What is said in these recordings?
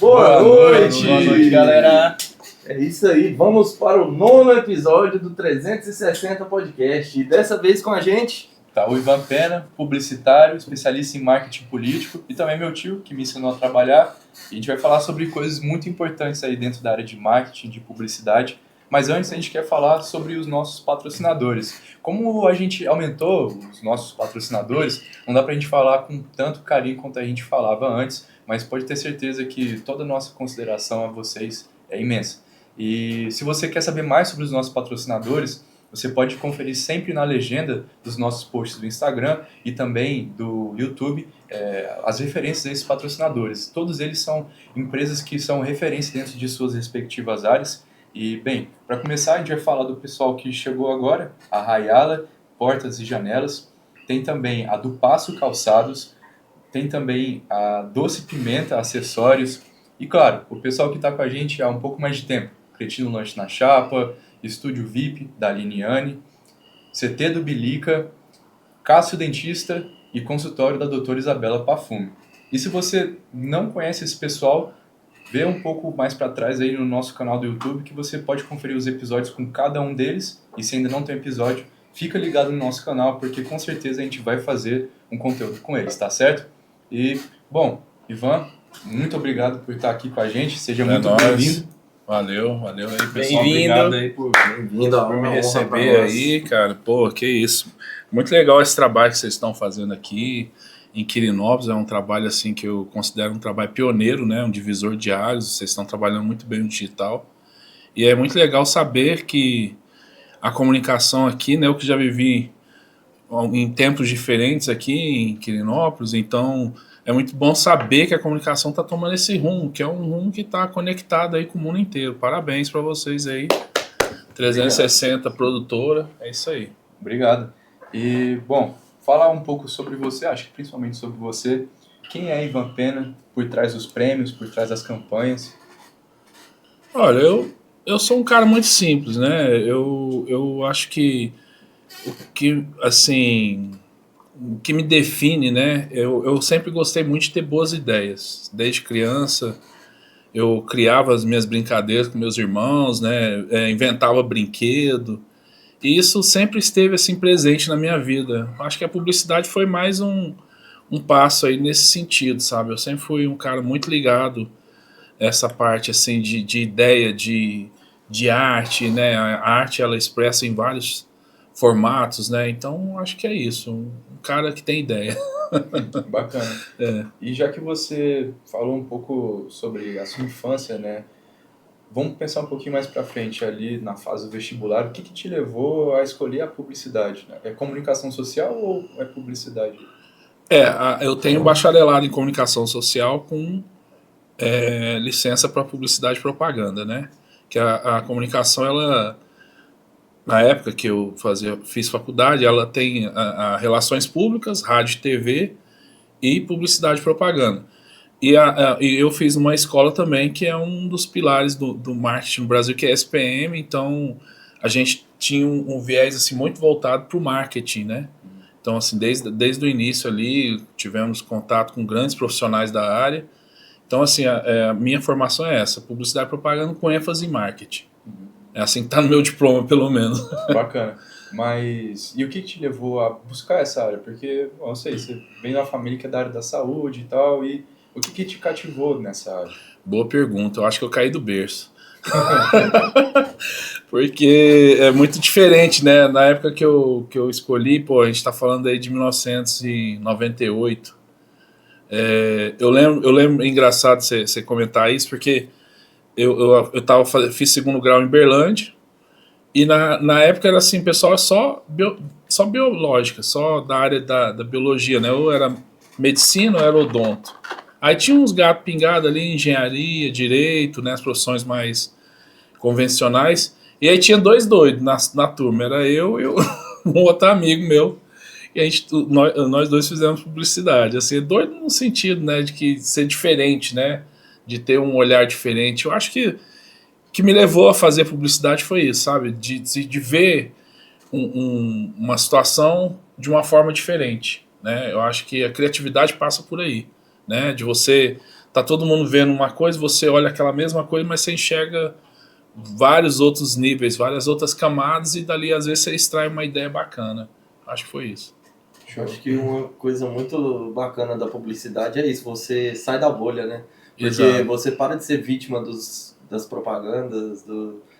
Boa noite! Boa noite, galera! É isso aí, vamos para o 9º episódio do 360 Podcast. E dessa vez com a gente... Tá o Ivan Pena, publicitário, especialista em marketing político, e também meu tio, que me ensinou a trabalhar. E a gente vai falar sobre coisas muito importantes aí dentro da área de marketing, de publicidade. Mas antes a gente quer falar sobre os nossos patrocinadores. Como a gente aumentou os nossos patrocinadores, não dá pra gente falar com tanto carinho quanto a gente falava antes, mas pode ter certeza que toda a nossa consideração a vocês é imensa. E se você quer saber mais sobre os nossos patrocinadores, você pode conferir sempre na legenda dos nossos posts do Instagram e também do YouTube as referências desses patrocinadores. Todos eles são empresas que são referência dentro de suas respectivas áreas. E, bem, para começar, a gente vai falar do pessoal que chegou agora, a Rayala, Portas e Janelas. Tem também a do Passo Calçados, tem também a Doce Pimenta Acessórios. E, claro, o pessoal que está com a gente há um pouco mais de tempo. Cretino Lanche na Chapa, Estúdio VIP, da Liniane, CT do Bilica, Cássio Dentista e consultório da doutora Isabela Pafume. E se você não conhece esse pessoal, vê um pouco mais para trás aí no nosso canal do YouTube que você pode conferir os episódios com cada um deles. E se ainda não tem episódio, fica ligado no nosso canal, porque com certeza a gente vai fazer um conteúdo com eles, tá certo? E, bom, Ivan, muito obrigado por estar aqui com a gente. Seja muito bem-vindo. Valeu aí, pessoal. Bem-vindo. Obrigado aí por me receber aí, cara. Pô, que isso. Muito legal esse trabalho que vocês estão fazendo aqui em Quirinópolis. É um trabalho assim que eu considero um trabalho pioneiro, né? Um divisor de águas. Vocês estão trabalhando muito bem no digital. E é muito legal saber que a comunicação aqui, né? Eu que já vivi em tempos diferentes aqui em Quirinópolis, então é muito bom saber que a comunicação está tomando esse rumo, que é um rumo que está conectado aí com o mundo inteiro. Parabéns para vocês aí, 360 Obrigado. Produtora, é isso aí. Obrigado. E, bom, falar um pouco sobre você, acho que principalmente sobre você. Quem é Ivan Pena por trás dos prêmios, por trás das campanhas? Olha, eu sou um cara muito simples, né? Eu acho que assim, o que me define, né? Eu sempre gostei muito de ter boas ideias. Desde criança, eu criava as minhas brincadeiras com meus irmãos, né? Inventava brinquedo. E isso sempre esteve assim presente na minha vida. Acho que a publicidade foi mais um passo aí nesse sentido, sabe? Eu sempre fui um cara muito ligado a essa parte assim de ideia, de arte, né? A arte ela expressa em vários formatos, né? Então acho que é isso, um cara que tem ideia. Bacana. E já que você falou um pouco sobre a sua infância, né? Vamos pensar um pouquinho mais para frente ali na fase do vestibular. O que te levou a escolher a publicidade? Né? É comunicação social ou é publicidade? Eu tenho bacharelado em comunicação social com licença para publicidade e propaganda, né? Que a comunicação, ela, na época que eu fiz faculdade, ela tem a relações públicas, rádio, TV e publicidade e propaganda. E eu fiz uma escola também que é um dos pilares do marketing no Brasil, que é a SPM, então a gente tinha um viés assim, muito voltado para o marketing, né? Então, assim, desde o início ali, tivemos contato com grandes profissionais da área. Então, assim, a minha formação é essa, publicidade e propaganda com ênfase em marketing. É assim que está no meu diploma, pelo menos. Bacana. Mas, e o que te levou a buscar essa área? Porque, não sei, você vem de uma família que é da área da saúde e tal, e o que te cativou nessa área? Boa pergunta, eu acho que eu caí do berço. Porque é muito diferente, né? Na época que eu escolhi, pô, a gente está falando aí de 1998. Eu lembro, é engraçado você comentar isso, porque eu fiz segundo grau em Berlândia, e na época era assim, pessoal só biológica, só da área da biologia, né? Ou era medicina ou era odonto. Aí tinha uns gatos pingados ali, engenharia, direito, né? As profissões mais convencionais. E aí tinha dois doidos na turma, era eu e um outro amigo meu. E nós dois fizemos publicidade. Assim, doido no sentido, né, de que ser diferente, né, de ter um olhar diferente. Eu acho que me levou a fazer publicidade foi isso, sabe, de ver uma situação de uma forma diferente, né. Eu acho que a criatividade passa por aí, né, de você tá todo mundo vendo uma coisa, você olha aquela mesma coisa, mas você enxerga vários outros níveis, várias outras camadas, e dali às vezes você extrai uma ideia bacana. Acho que foi isso. Eu acho que uma coisa muito bacana da publicidade é isso, você sai da bolha, né? Porque Exato. você para de ser vítima das propagandas,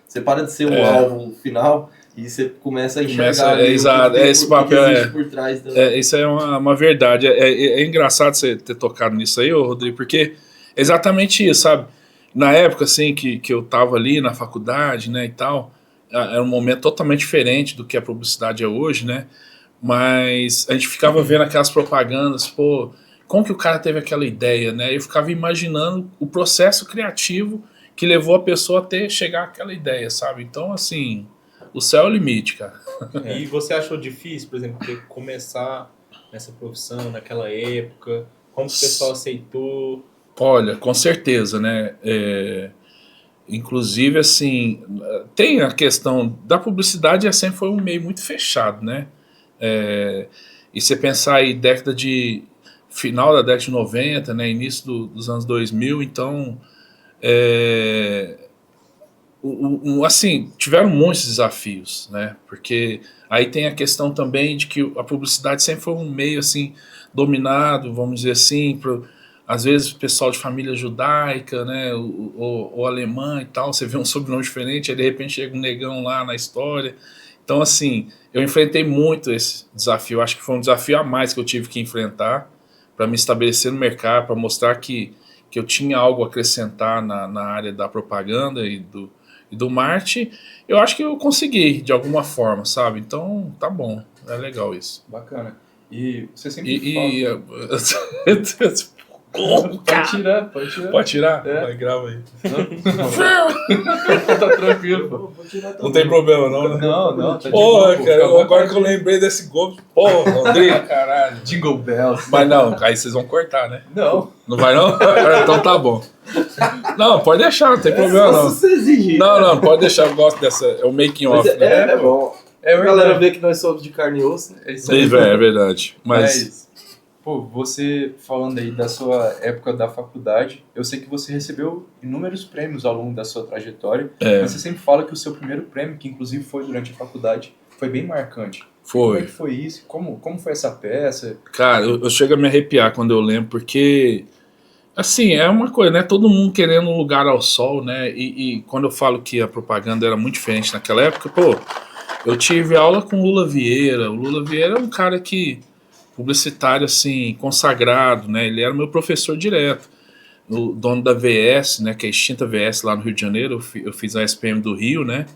você para de ser o alvo final e você começa a enxergar ali exato, esse papel que existe por trás isso é uma verdade. É engraçado você ter tocado nisso aí, ô Rodrigo, porque é exatamente isso, sabe? Na época, assim, que eu tava ali na faculdade, né, e tal, era um momento totalmente diferente do que a publicidade é hoje, né? Mas a gente ficava vendo aquelas propagandas, pô, como que o cara teve aquela ideia, né? Eu ficava imaginando o processo criativo que levou a pessoa até chegar àquela ideia, sabe? Então, assim, o céu é o limite, cara. E você achou difícil, por exemplo, começar nessa profissão naquela época? Como que o pessoal aceitou? Olha, com certeza, né? Inclusive, assim, tem a questão da publicidade, sempre foi um meio muito fechado, né? E você pensar aí final da década de 90, né, início dos anos 2000, então assim, tiveram muitos desafios, né? Porque aí tem a questão também de que a publicidade sempre foi um meio assim dominado, vamos dizer assim, às vezes o pessoal de família judaica, né, ou alemã e tal, você vê um sobrenome diferente, aí de repente chega um negão lá na história. Então, assim, eu enfrentei muito esse desafio. Acho que foi um desafio a mais que eu tive que enfrentar para me estabelecer no mercado, para mostrar que eu tinha algo a acrescentar na área da propaganda e do marketing. Eu acho que eu consegui, de alguma forma, sabe? Então, tá bom. É legal isso. Bacana. E você sempre fala... Pode tirar. Pode tirar? Vai, grava aí. Tá tranquilo. Não tem problema, não, né? Não. Tá porra, cara, agora que eu lembrei desse golpe. Porra, Rodrigo. Caralho. Jingle bells. Mas não, aí vocês vão cortar, né? Não. Não vai, não? Então tá bom. Não, pode deixar, não tem problema, não. Se você exigir. Não, pode deixar, eu gosto dessa. É o making off, né? É bom. A galera vê que nós somos de carne e osso, né? É isso aí. É verdade. Mas. Pô, você falando aí da sua época da faculdade, eu sei que você recebeu inúmeros prêmios ao longo da sua trajetória, mas você sempre fala que o seu primeiro prêmio, que inclusive foi durante a faculdade, foi bem marcante. Como é que foi isso? Como foi essa peça? Cara, eu chego a me arrepiar quando eu lembro, porque, assim, é uma coisa, né? Todo mundo querendo um lugar ao sol, né? E quando eu falo que a propaganda era muito diferente naquela época, pô, eu tive aula com o Lula Vieira. O Lula Vieira é um cara que... publicitário, assim, consagrado, né? Ele era meu professor direto, o dono da VS, né? Que é a extinta VS lá no Rio de Janeiro. Eu fiz a SPM do Rio, né?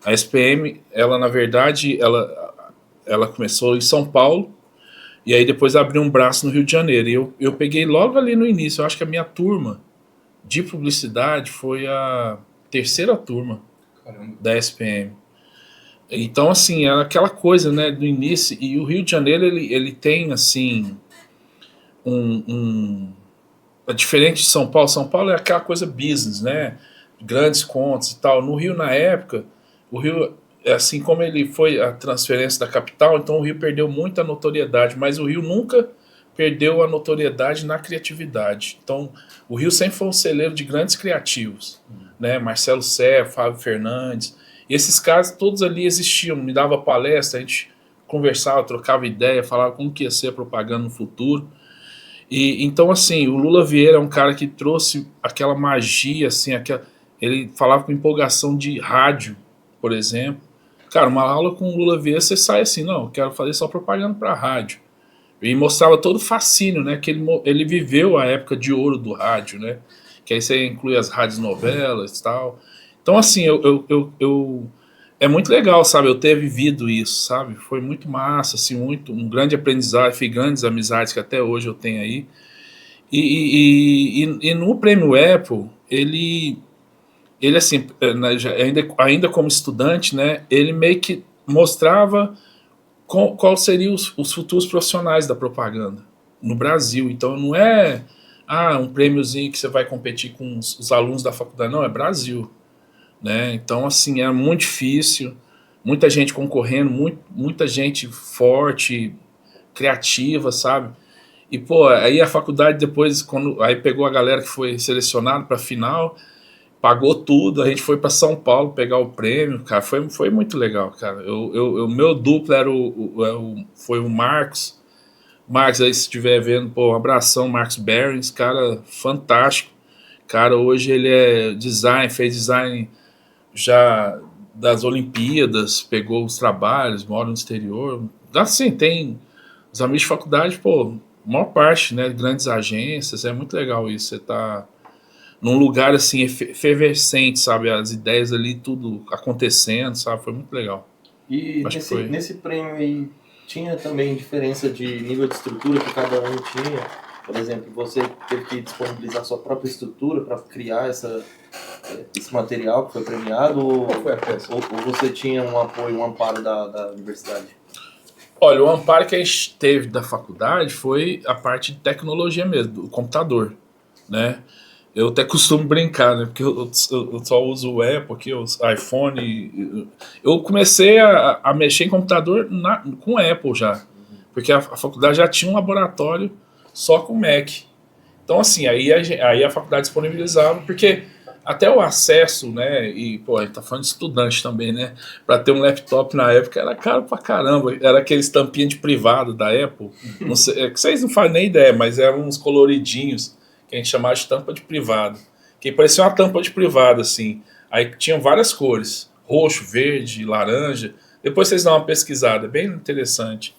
A SPM, ela, na verdade, ela começou em São Paulo e aí depois abriu um braço no Rio de Janeiro. E eu peguei logo ali no início. Eu acho que a minha turma de publicidade foi a terceira turma. Caramba. Da SPM. Então, assim, era aquela coisa, né, do início. E o Rio de Janeiro, ele tem, assim, diferente de São Paulo. São Paulo é aquela coisa business, né? Grandes contas e tal. No Rio, na época, o Rio, assim como ele foi a transferência da capital, então o Rio perdeu muita notoriedade. Mas o Rio nunca perdeu a notoriedade na criatividade. Então, o Rio sempre foi um celeiro de grandes criativos, né? Marcelo Serra, Fábio Fernandes... E esses caras todos ali existiam, me dava palestra, a gente conversava, trocava ideia, falava como que ia ser a propaganda no futuro. E então, assim, o Lula Vieira é um cara que trouxe aquela magia, assim, ele falava com empolgação de rádio, por exemplo. Cara, uma aula com o Lula Vieira, você sai assim, não, eu quero fazer só propaganda para rádio. E mostrava todo o fascínio, né, que ele viveu a época de ouro do rádio, né, que aí você inclui as rádios novelas e tal. Então, assim, é muito legal, sabe, eu ter vivido isso, sabe, foi muito massa, assim, um grande aprendizado, fiz grandes amizades que até hoje eu tenho aí, e no Prêmio Apple, ele assim, ainda como estudante, né, ele meio que mostrava qual seriam os futuros profissionais da propaganda no Brasil. Então, não é um prêmiozinho que você vai competir com os alunos da faculdade, não, é Brasil. Né? Então, assim, era muito difícil, muita gente concorrendo, muita gente forte, criativa, sabe? E, pô, aí a faculdade depois, aí pegou a galera que foi selecionada pra final, pagou tudo, a gente foi pra São Paulo pegar o prêmio, cara, foi muito legal, cara. Meu duplo era foi o Marcos. Marcos, aí se estiver vendo, pô, um abração, Marcos Behrens, cara fantástico. Cara, hoje ele fez design já das Olimpíadas, pegou os trabalhos, mora no exterior. Assim, tem os amigos de faculdade, pô, maior parte, né, grandes agências, é muito legal isso, você tá num lugar assim efervescente, sabe, as ideias ali, tudo acontecendo, sabe, foi muito legal. E nesse prêmio aí, tinha também diferença de nível de estrutura que cada um tinha? Por exemplo, você teve que disponibilizar sua própria estrutura para criar esse material que foi premiado? Qual foi a peça? Ou você tinha um apoio, um amparo da universidade? Olha, o amparo que a gente teve da faculdade foi a parte de tecnologia mesmo, do computador, né? Eu até costumo brincar, né? Porque eu só uso o Apple aqui, o iPhone. Eu comecei a mexer em computador com o Apple já. Porque a faculdade já tinha um laboratório só com Mac. Então, assim, aí a faculdade disponibilizava, porque até o acesso, né? E, pô, a gente tá falando de estudante também, né? Pra ter um laptop na época era caro pra caramba. Era aqueles tampinhas de privado da Apple. Não sei, que vocês não fazem nem ideia, mas eram uns coloridinhos que a gente chamava de tampa de privado. Que parecia uma tampa de privado, assim. Aí tinham várias cores. Roxo, verde, laranja. Depois vocês dão uma pesquisada, bem interessante.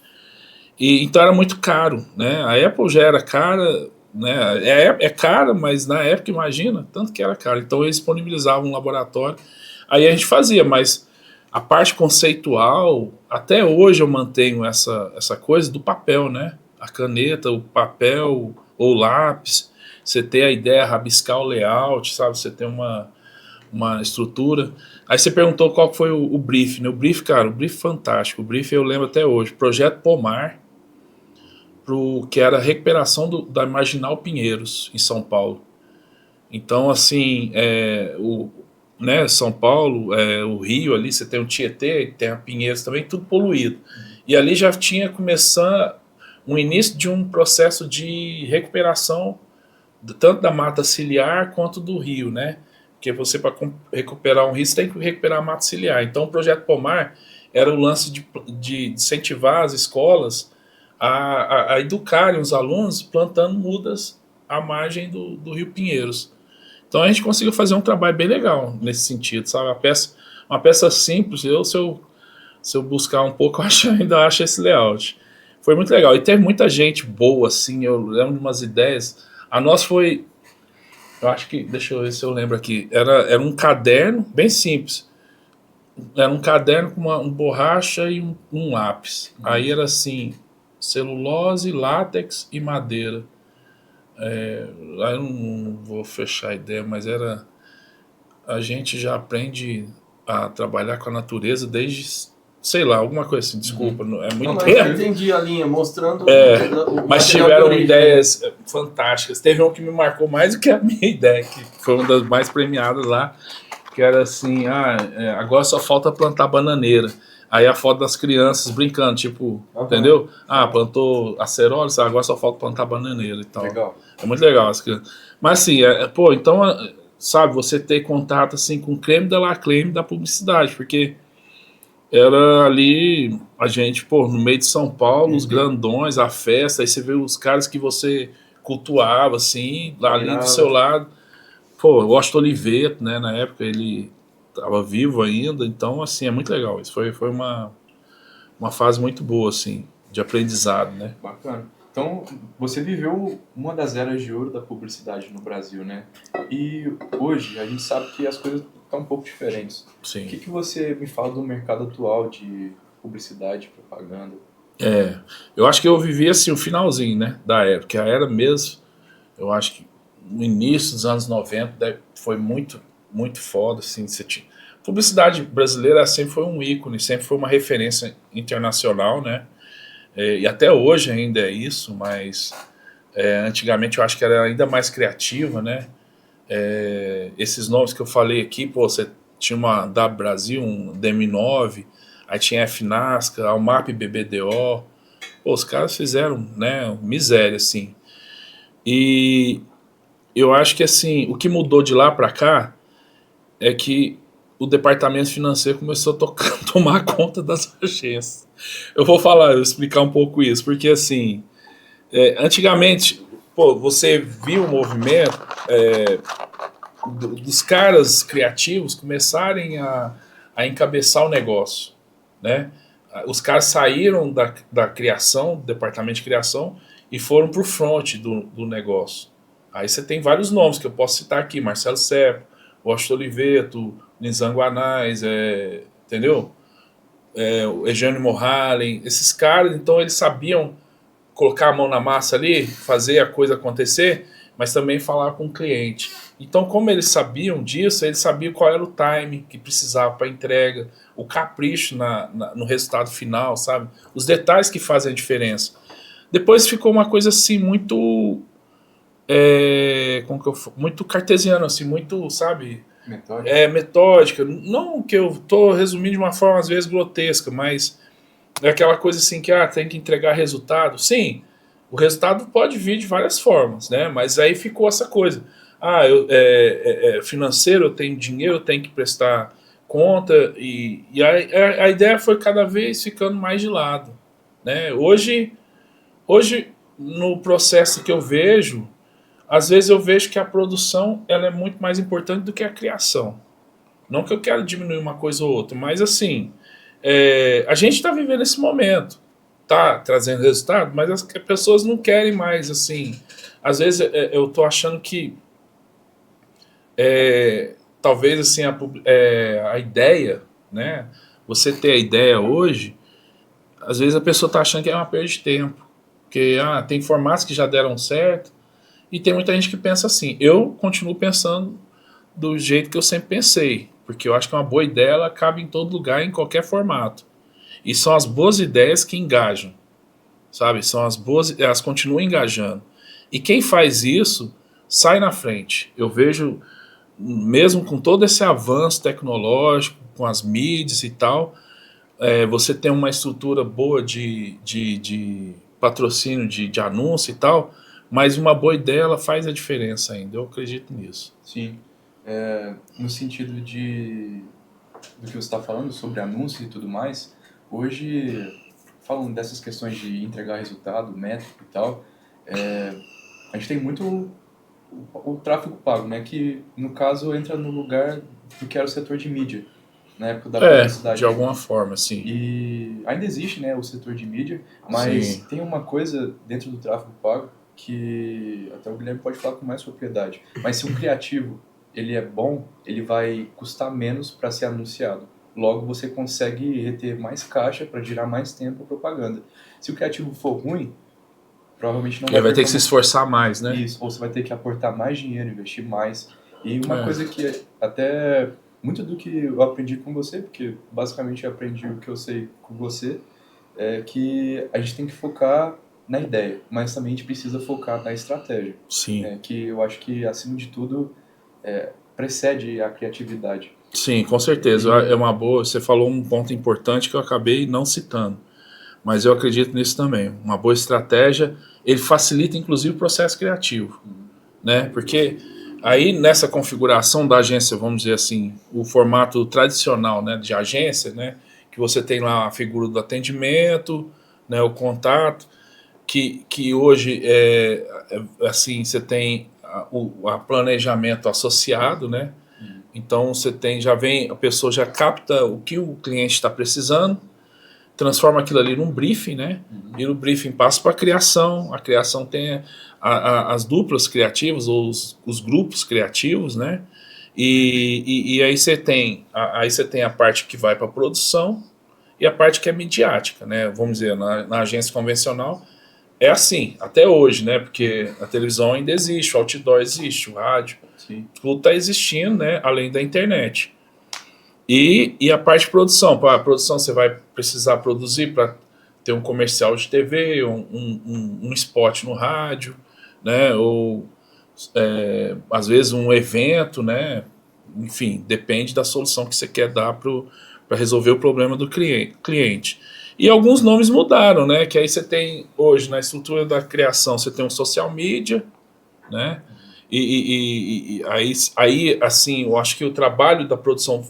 Então era muito caro, né? A Apple já era cara, né? É cara, mas na época, imagina, tanto que era caro. Então eles disponibilizavam um laboratório. Aí a gente fazia, mas a parte conceitual, até hoje eu mantenho essa coisa do papel, né? A caneta, o papel ou lápis, você ter a ideia, rabiscar o layout, sabe? Você ter uma estrutura. Aí você perguntou qual foi o brief, né? O brief, cara, o brief fantástico. O brief eu lembro até hoje. Projeto Pomar, que era a recuperação da Marginal Pinheiros, em São Paulo. Então, assim, né, São Paulo, o Rio ali, você tem o Tietê, tem a Pinheiros também, tudo poluído. E ali já tinha começando um início de um processo de recuperação tanto da mata ciliar quanto do rio, né? Porque você, para recuperar um rio, você tem que recuperar a mata ciliar. Então, o Projeto Pomar era o lance de incentivar as escolas a educarem os alunos plantando mudas à margem do Rio Pinheiros. Então, a gente conseguiu fazer um trabalho bem legal nesse sentido, sabe? Uma peça simples, se eu buscar um pouco, eu ainda acho esse layout. Foi muito legal. E teve muita gente boa, assim, eu lembro de umas ideias. A nossa foi, eu acho que, deixa eu ver se eu lembro aqui, era um caderno bem simples. Era um caderno com uma borracha e um lápis. Aí era assim, celulose, látex e madeira. Aí eu não vou fechar a ideia, mas a gente já aprende a trabalhar com a natureza desde, sei lá, alguma coisa assim, desculpa, é muito não, eu entendi a linha, mostrando mas tiveram ideias fantásticas. Teve um que me marcou mais do que a minha ideia, que foi uma das mais premiadas lá, que era assim, agora só falta plantar bananeira. Aí a foto das crianças brincando, tipo, entendeu? Plantou acerola, agora só falta plantar bananeira e tal. Legal. É muito legal as crianças. Mas assim, pô, então, sabe, você ter contato assim com o creme de la creme da publicidade, porque era ali a gente, pô, no meio de São Paulo, os grandões, a festa, aí você vê os caras que você cultuava, assim, ali do seu lado. Pô, o Washington Oliveto, né, na época ele estava vivo ainda, então, assim, é muito legal. Isso foi uma fase muito boa, assim, de aprendizado, né. Bacana. Então, você viveu uma das eras de ouro da publicidade no Brasil, né? E hoje a gente sabe que as coisas estão um pouco diferentes. Sim. O que você me fala do mercado atual de publicidade, propaganda? Eu acho que eu vivi assim o finalzinho, né, da era, porque a era mesmo, eu acho que no início dos anos 90 foi muito, muito foda, assim, publicidade brasileira sempre foi um ícone, sempre foi uma referência internacional, né, e até hoje ainda é isso, mas antigamente eu acho que era ainda mais criativa, né, esses nomes que eu falei aqui, pô, você tinha uma da Brasil, um DM9, aí tinha FNASCA, Almap BBDO, Pô, os caras fizeram, né, miséria, assim. E eu acho que, assim, o que mudou de lá para cá é que o departamento financeiro começou a tomar conta das agências. Eu vou explicar um pouco isso, porque, assim, antigamente, pô, você viu o movimento dos caras criativos começarem a encabeçar o negócio, né? Os caras saíram da criação, do departamento de criação, e foram pro front do negócio. Aí você tem vários nomes que eu posso citar aqui: Marcelo Serpa, Washington Oliveto, Nizam Guanais, entendeu? O Eugênio Mohalen, esses caras, então eles sabiam colocar a mão na massa ali, fazer a coisa acontecer, mas também falar com o cliente. Então, como eles sabiam disso, eles sabiam qual era o time que precisava para a entrega, o capricho no resultado final, sabe? Os detalhes que fazem a diferença. Depois ficou uma coisa assim muito muito cartesiano, assim, muito, sabe? Metódica. Não que eu tô resumindo de uma forma às vezes grotesca, mas é aquela coisa assim que tem que entregar resultado. Sim, o resultado pode vir de várias formas, né? Mas aí ficou essa coisa. Financeiro, eu tenho dinheiro, eu tenho que prestar conta, e a ideia foi cada vez ficando mais de lado, né? Hoje, no processo que eu vejo, às vezes eu vejo que a produção ela é muito mais importante do que a criação. Não que eu quero diminuir uma coisa ou outra, mas assim, a gente está vivendo esse momento, tá trazendo resultado, mas as pessoas não querem mais, assim. Às vezes eu tô achando que talvez assim a ideia, né? Você ter a ideia hoje, às vezes a pessoa tá achando que é uma perda de tempo, porque tem formatos que já deram certo, e tem muita gente que pensa assim. Eu continuo pensando do jeito que eu sempre pensei, porque eu acho que uma boa ideia ela cabe em todo lugar, em qualquer formato. E são as boas ideias que engajam, sabe? São as boas, elas continuam engajando. E quem faz isso sai na frente. Eu vejo, mesmo com todo esse avanço tecnológico, com as mídias e tal, você tem uma estrutura boa de patrocínio, de anúncio e tal, mas uma boa ideia ela faz a diferença ainda. Eu acredito nisso. Sim. No sentido do que você está falando sobre anúncio e tudo mais, hoje, falando dessas questões de entregar resultado, métrico e tal, a gente tem muito o tráfego pago, né? Que, no caso, entra no lugar do que era o setor de mídia, na época da publicidade. De alguma forma, sim. E ainda existe, né, o setor de mídia, mas sim, tem uma coisa dentro do tráfego pago que até o Guilherme pode falar com mais propriedade. Mas se um criativo ele é bom, ele vai custar menos para ser anunciado. Logo, você consegue reter mais caixa para girar mais tempo a propaganda. Se o criativo for ruim, provavelmente não vai ter que se esforçar mais, né? Isso, ou você vai ter que aportar mais dinheiro, investir mais. E uma coisa que até muito do que eu aprendi com você, porque basicamente eu aprendi o que eu sei com você, é que a gente tem que focar na ideia, mas também a gente precisa focar na estratégia. Sim. Que eu acho que, acima de tudo, precede a criatividade. Sim, com certeza. É uma boa. Você falou um ponto importante que eu acabei não citando, mas eu acredito nisso também. Uma boa estratégia, ele facilita inclusive o processo criativo, né? Porque aí nessa configuração da agência, vamos dizer assim, o formato tradicional, né, de agência, né, que você tem lá a figura do atendimento, né, o contato, que hoje assim, você tem o planejamento associado, né? Então você tem, a pessoa já capta o que o cliente está precisando, transforma aquilo ali num briefing, né? E no briefing passa para a criação tem as duplas criativas, ou os grupos criativos, né? E aí você tem a parte que vai para a produção e a parte que é midiática, né? Vamos dizer, na agência convencional é assim, até hoje, né? Porque a televisão ainda existe, o outdoor existe, o rádio, sim, tudo está existindo, né? Além da internet. E a parte de produção, para a produção você vai precisar produzir para ter um comercial de TV, um spot no rádio, né? Ou às vezes um evento, né? Enfim, depende da solução que você quer dar para resolver o problema do cliente. E alguns nomes mudaram, né? Que aí você tem, hoje, na estrutura da criação, você tem um social media, né? E aí, assim, eu acho que o trabalho da produção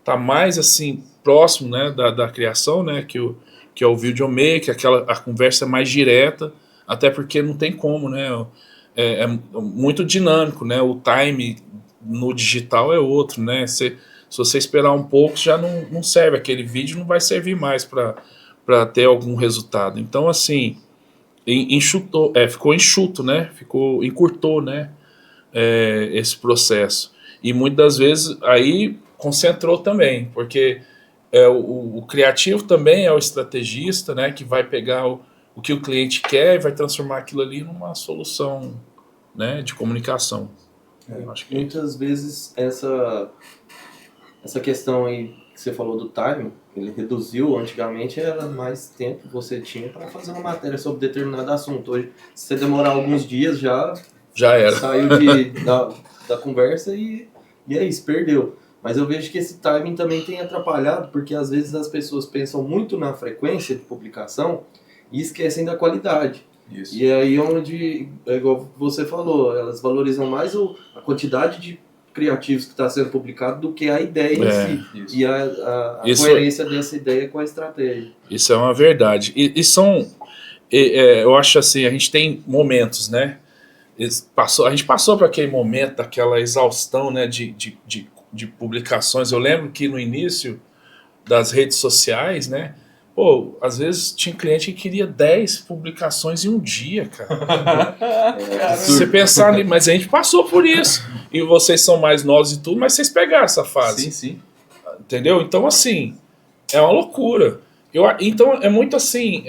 tá mais, assim, próximo, né, da criação, né? Que é o videomaker, a conversa é mais direta, até porque não tem como, né? É muito dinâmico, né? O time no digital é outro, né? Se você esperar um pouco, já não serve. Aquele vídeo não vai servir mais para ter algum resultado. Então, assim, enxutou, ficou enxuto, né? Encurtou, né? Esse processo. E muitas das vezes aí concentrou também, porque o criativo também é o estrategista, né? Que vai pegar o que o cliente quer e vai transformar aquilo ali numa solução, né, de comunicação. Acho que muitas vezes essa questão aí que você falou do time, ele reduziu. Antigamente era mais tempo que você tinha para fazer uma matéria sobre determinado assunto. Hoje, se você demorar alguns dias, já era. Saiu da conversa e é isso, perdeu. Mas eu vejo que esse timing também tem atrapalhado, porque às vezes as pessoas pensam muito na frequência de publicação e esquecem da qualidade. Isso. E aí onde, igual você falou, elas valorizam mais a quantidade de criativos que está sendo publicado do que a ideia em si. Isso. E a coerência dessa ideia com a estratégia. Isso é uma verdade. E são... eu acho assim, a gente tem momentos, né? A gente passou por aquele momento, aquela exaustão, né, de publicações. Eu lembro que no início das redes sociais, né, pô, às vezes tinha cliente que queria 10 publicações em um dia, cara. Se você pensar, mas a gente passou por isso. E vocês são mais novos e tudo, mas vocês pegaram essa fase. Sim. Entendeu? Então, assim, é uma loucura. Então, é muito assim,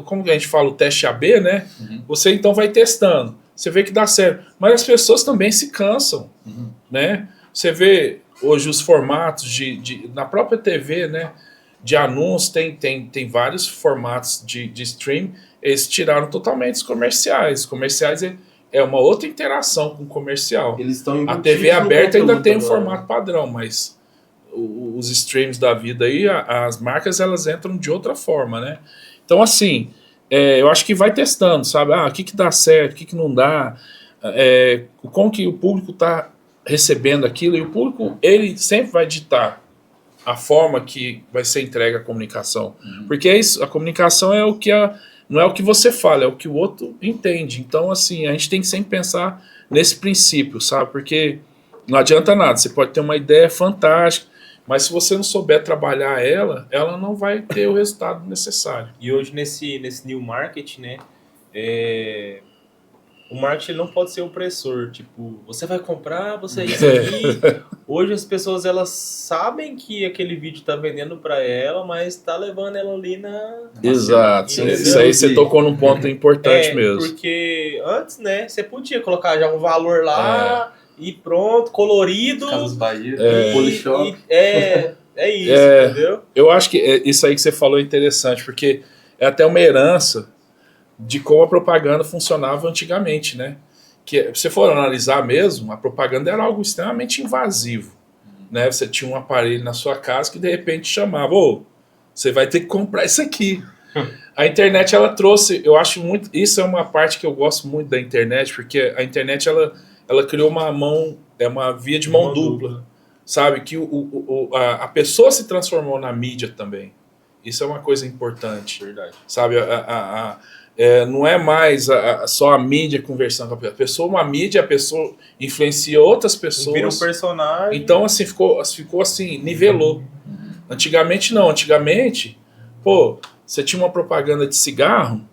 como a gente fala, o teste AB, né? Uhum. Você então vai testando. Você vê que dá certo. Mas as pessoas também se cansam, né? Você vê hoje os formatos na própria TV, né? De anúncios, tem vários formatos de stream. Eles tiraram totalmente os comerciais. Os comerciais é uma outra interação com o comercial. Eles estão A TV aberta ainda tem um agora, formato padrão, mas os streams da vida aí, as marcas, elas entram de outra forma, né? Então, assim, eu acho que vai testando, sabe? O que dá certo, o que não dá, como que o público está recebendo aquilo, e o público, ele sempre vai ditar a forma que vai ser entregue a comunicação. Porque é isso, a comunicação é não é o que você fala, é o que o outro entende. Então, assim, a gente tem que sempre pensar nesse princípio, sabe? Porque não adianta nada, você pode ter uma ideia fantástica, mas se você não souber trabalhar ela não vai ter o resultado necessário. E hoje nesse new market, né, o marketing não pode ser opressor, tipo, você vai comprar, você é isso aqui. Hoje as pessoas, elas sabem que aquele vídeo tá vendendo para ela, mas tá levando ela ali na... Exato, isso aí você tocou num ponto importante mesmo. Porque antes, né, você podia colocar já um valor lá... E pronto, colorido. Casas Bahia. Polishop. É isso, entendeu? Eu acho que isso aí que você falou é interessante, porque é até uma herança de como a propaganda funcionava antigamente, né? Que se você for analisar mesmo, a propaganda era algo extremamente invasivo, né? Você tinha um aparelho na sua casa que de repente chamava, você vai ter que comprar isso aqui. A internet, ela trouxe, eu acho muito, isso é uma parte que eu gosto muito da internet, porque a internet, ela criou uma via de mão dupla, sabe? Que a pessoa se transformou na mídia também. Isso é uma coisa importante. Verdade. Sabe? Não é mais só a mídia conversando com a pessoa. Uma mídia, a pessoa influencia outras pessoas. Vira um personagem. Então, assim, ficou assim, nivelou. Antigamente, não. Antigamente, você tinha uma propaganda de cigarro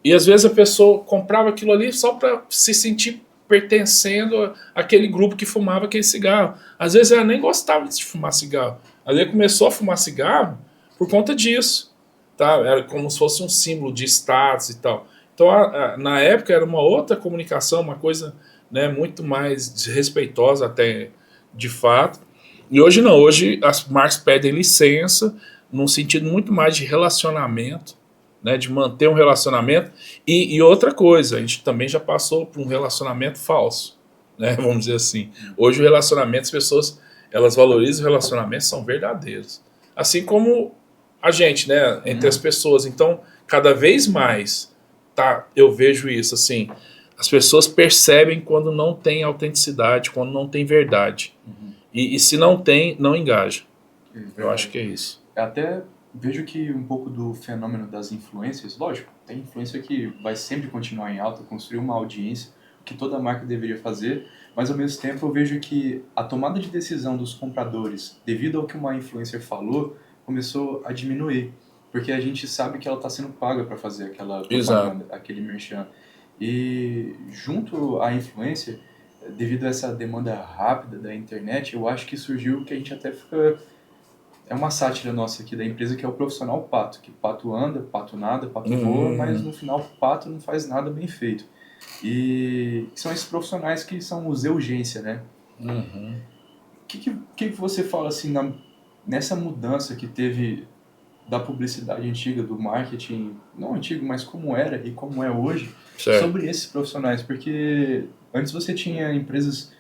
e às vezes a pessoa comprava aquilo ali só para se sentir pertencendo àquele grupo que fumava aquele cigarro. Às vezes ela nem gostava de fumar cigarro. Às vezes começou a fumar cigarro por conta disso. Tá? Era como se fosse um símbolo de status e tal. Então, na época, era uma outra comunicação, uma coisa, né, muito mais desrespeitosa até, de fato. E hoje não. Hoje as marcas pedem licença num sentido muito mais de relacionamento, né, de manter um relacionamento. E outra coisa, a gente também já passou por um relacionamento falso, né, vamos dizer assim. Hoje o relacionamento, as pessoas, elas valorizam os relacionamentos, são verdadeiros. Assim como a gente, né? Entre as pessoas. Então, cada vez mais, eu vejo isso, assim, as pessoas percebem quando não tem autenticidade, quando não tem verdade. E se não tem, não engaja. Eu acho que é isso. Até vejo que um pouco do fenômeno das influências, lógico, tem influência que vai sempre continuar em alta, construir uma audiência, o que toda marca deveria fazer, mas ao mesmo tempo eu vejo que a tomada de decisão dos compradores, devido ao que uma influencer falou, começou a diminuir, porque a gente sabe que ela está sendo paga para fazer aquela propaganda, aquele merchan. E junto à influência, devido a essa demanda rápida da internet, eu acho que surgiu o que a gente até fica... É uma sátira nossa aqui da empresa, que é o profissional pato, que pato anda, pato nada, pato voa, mas no final pato não faz nada bem feito. E são esses profissionais que são os urgência, né? O que você fala assim nessa mudança que teve da publicidade antiga, do marketing, não antigo, mas como era e como é hoje, sobre esses profissionais? Porque antes você tinha empresas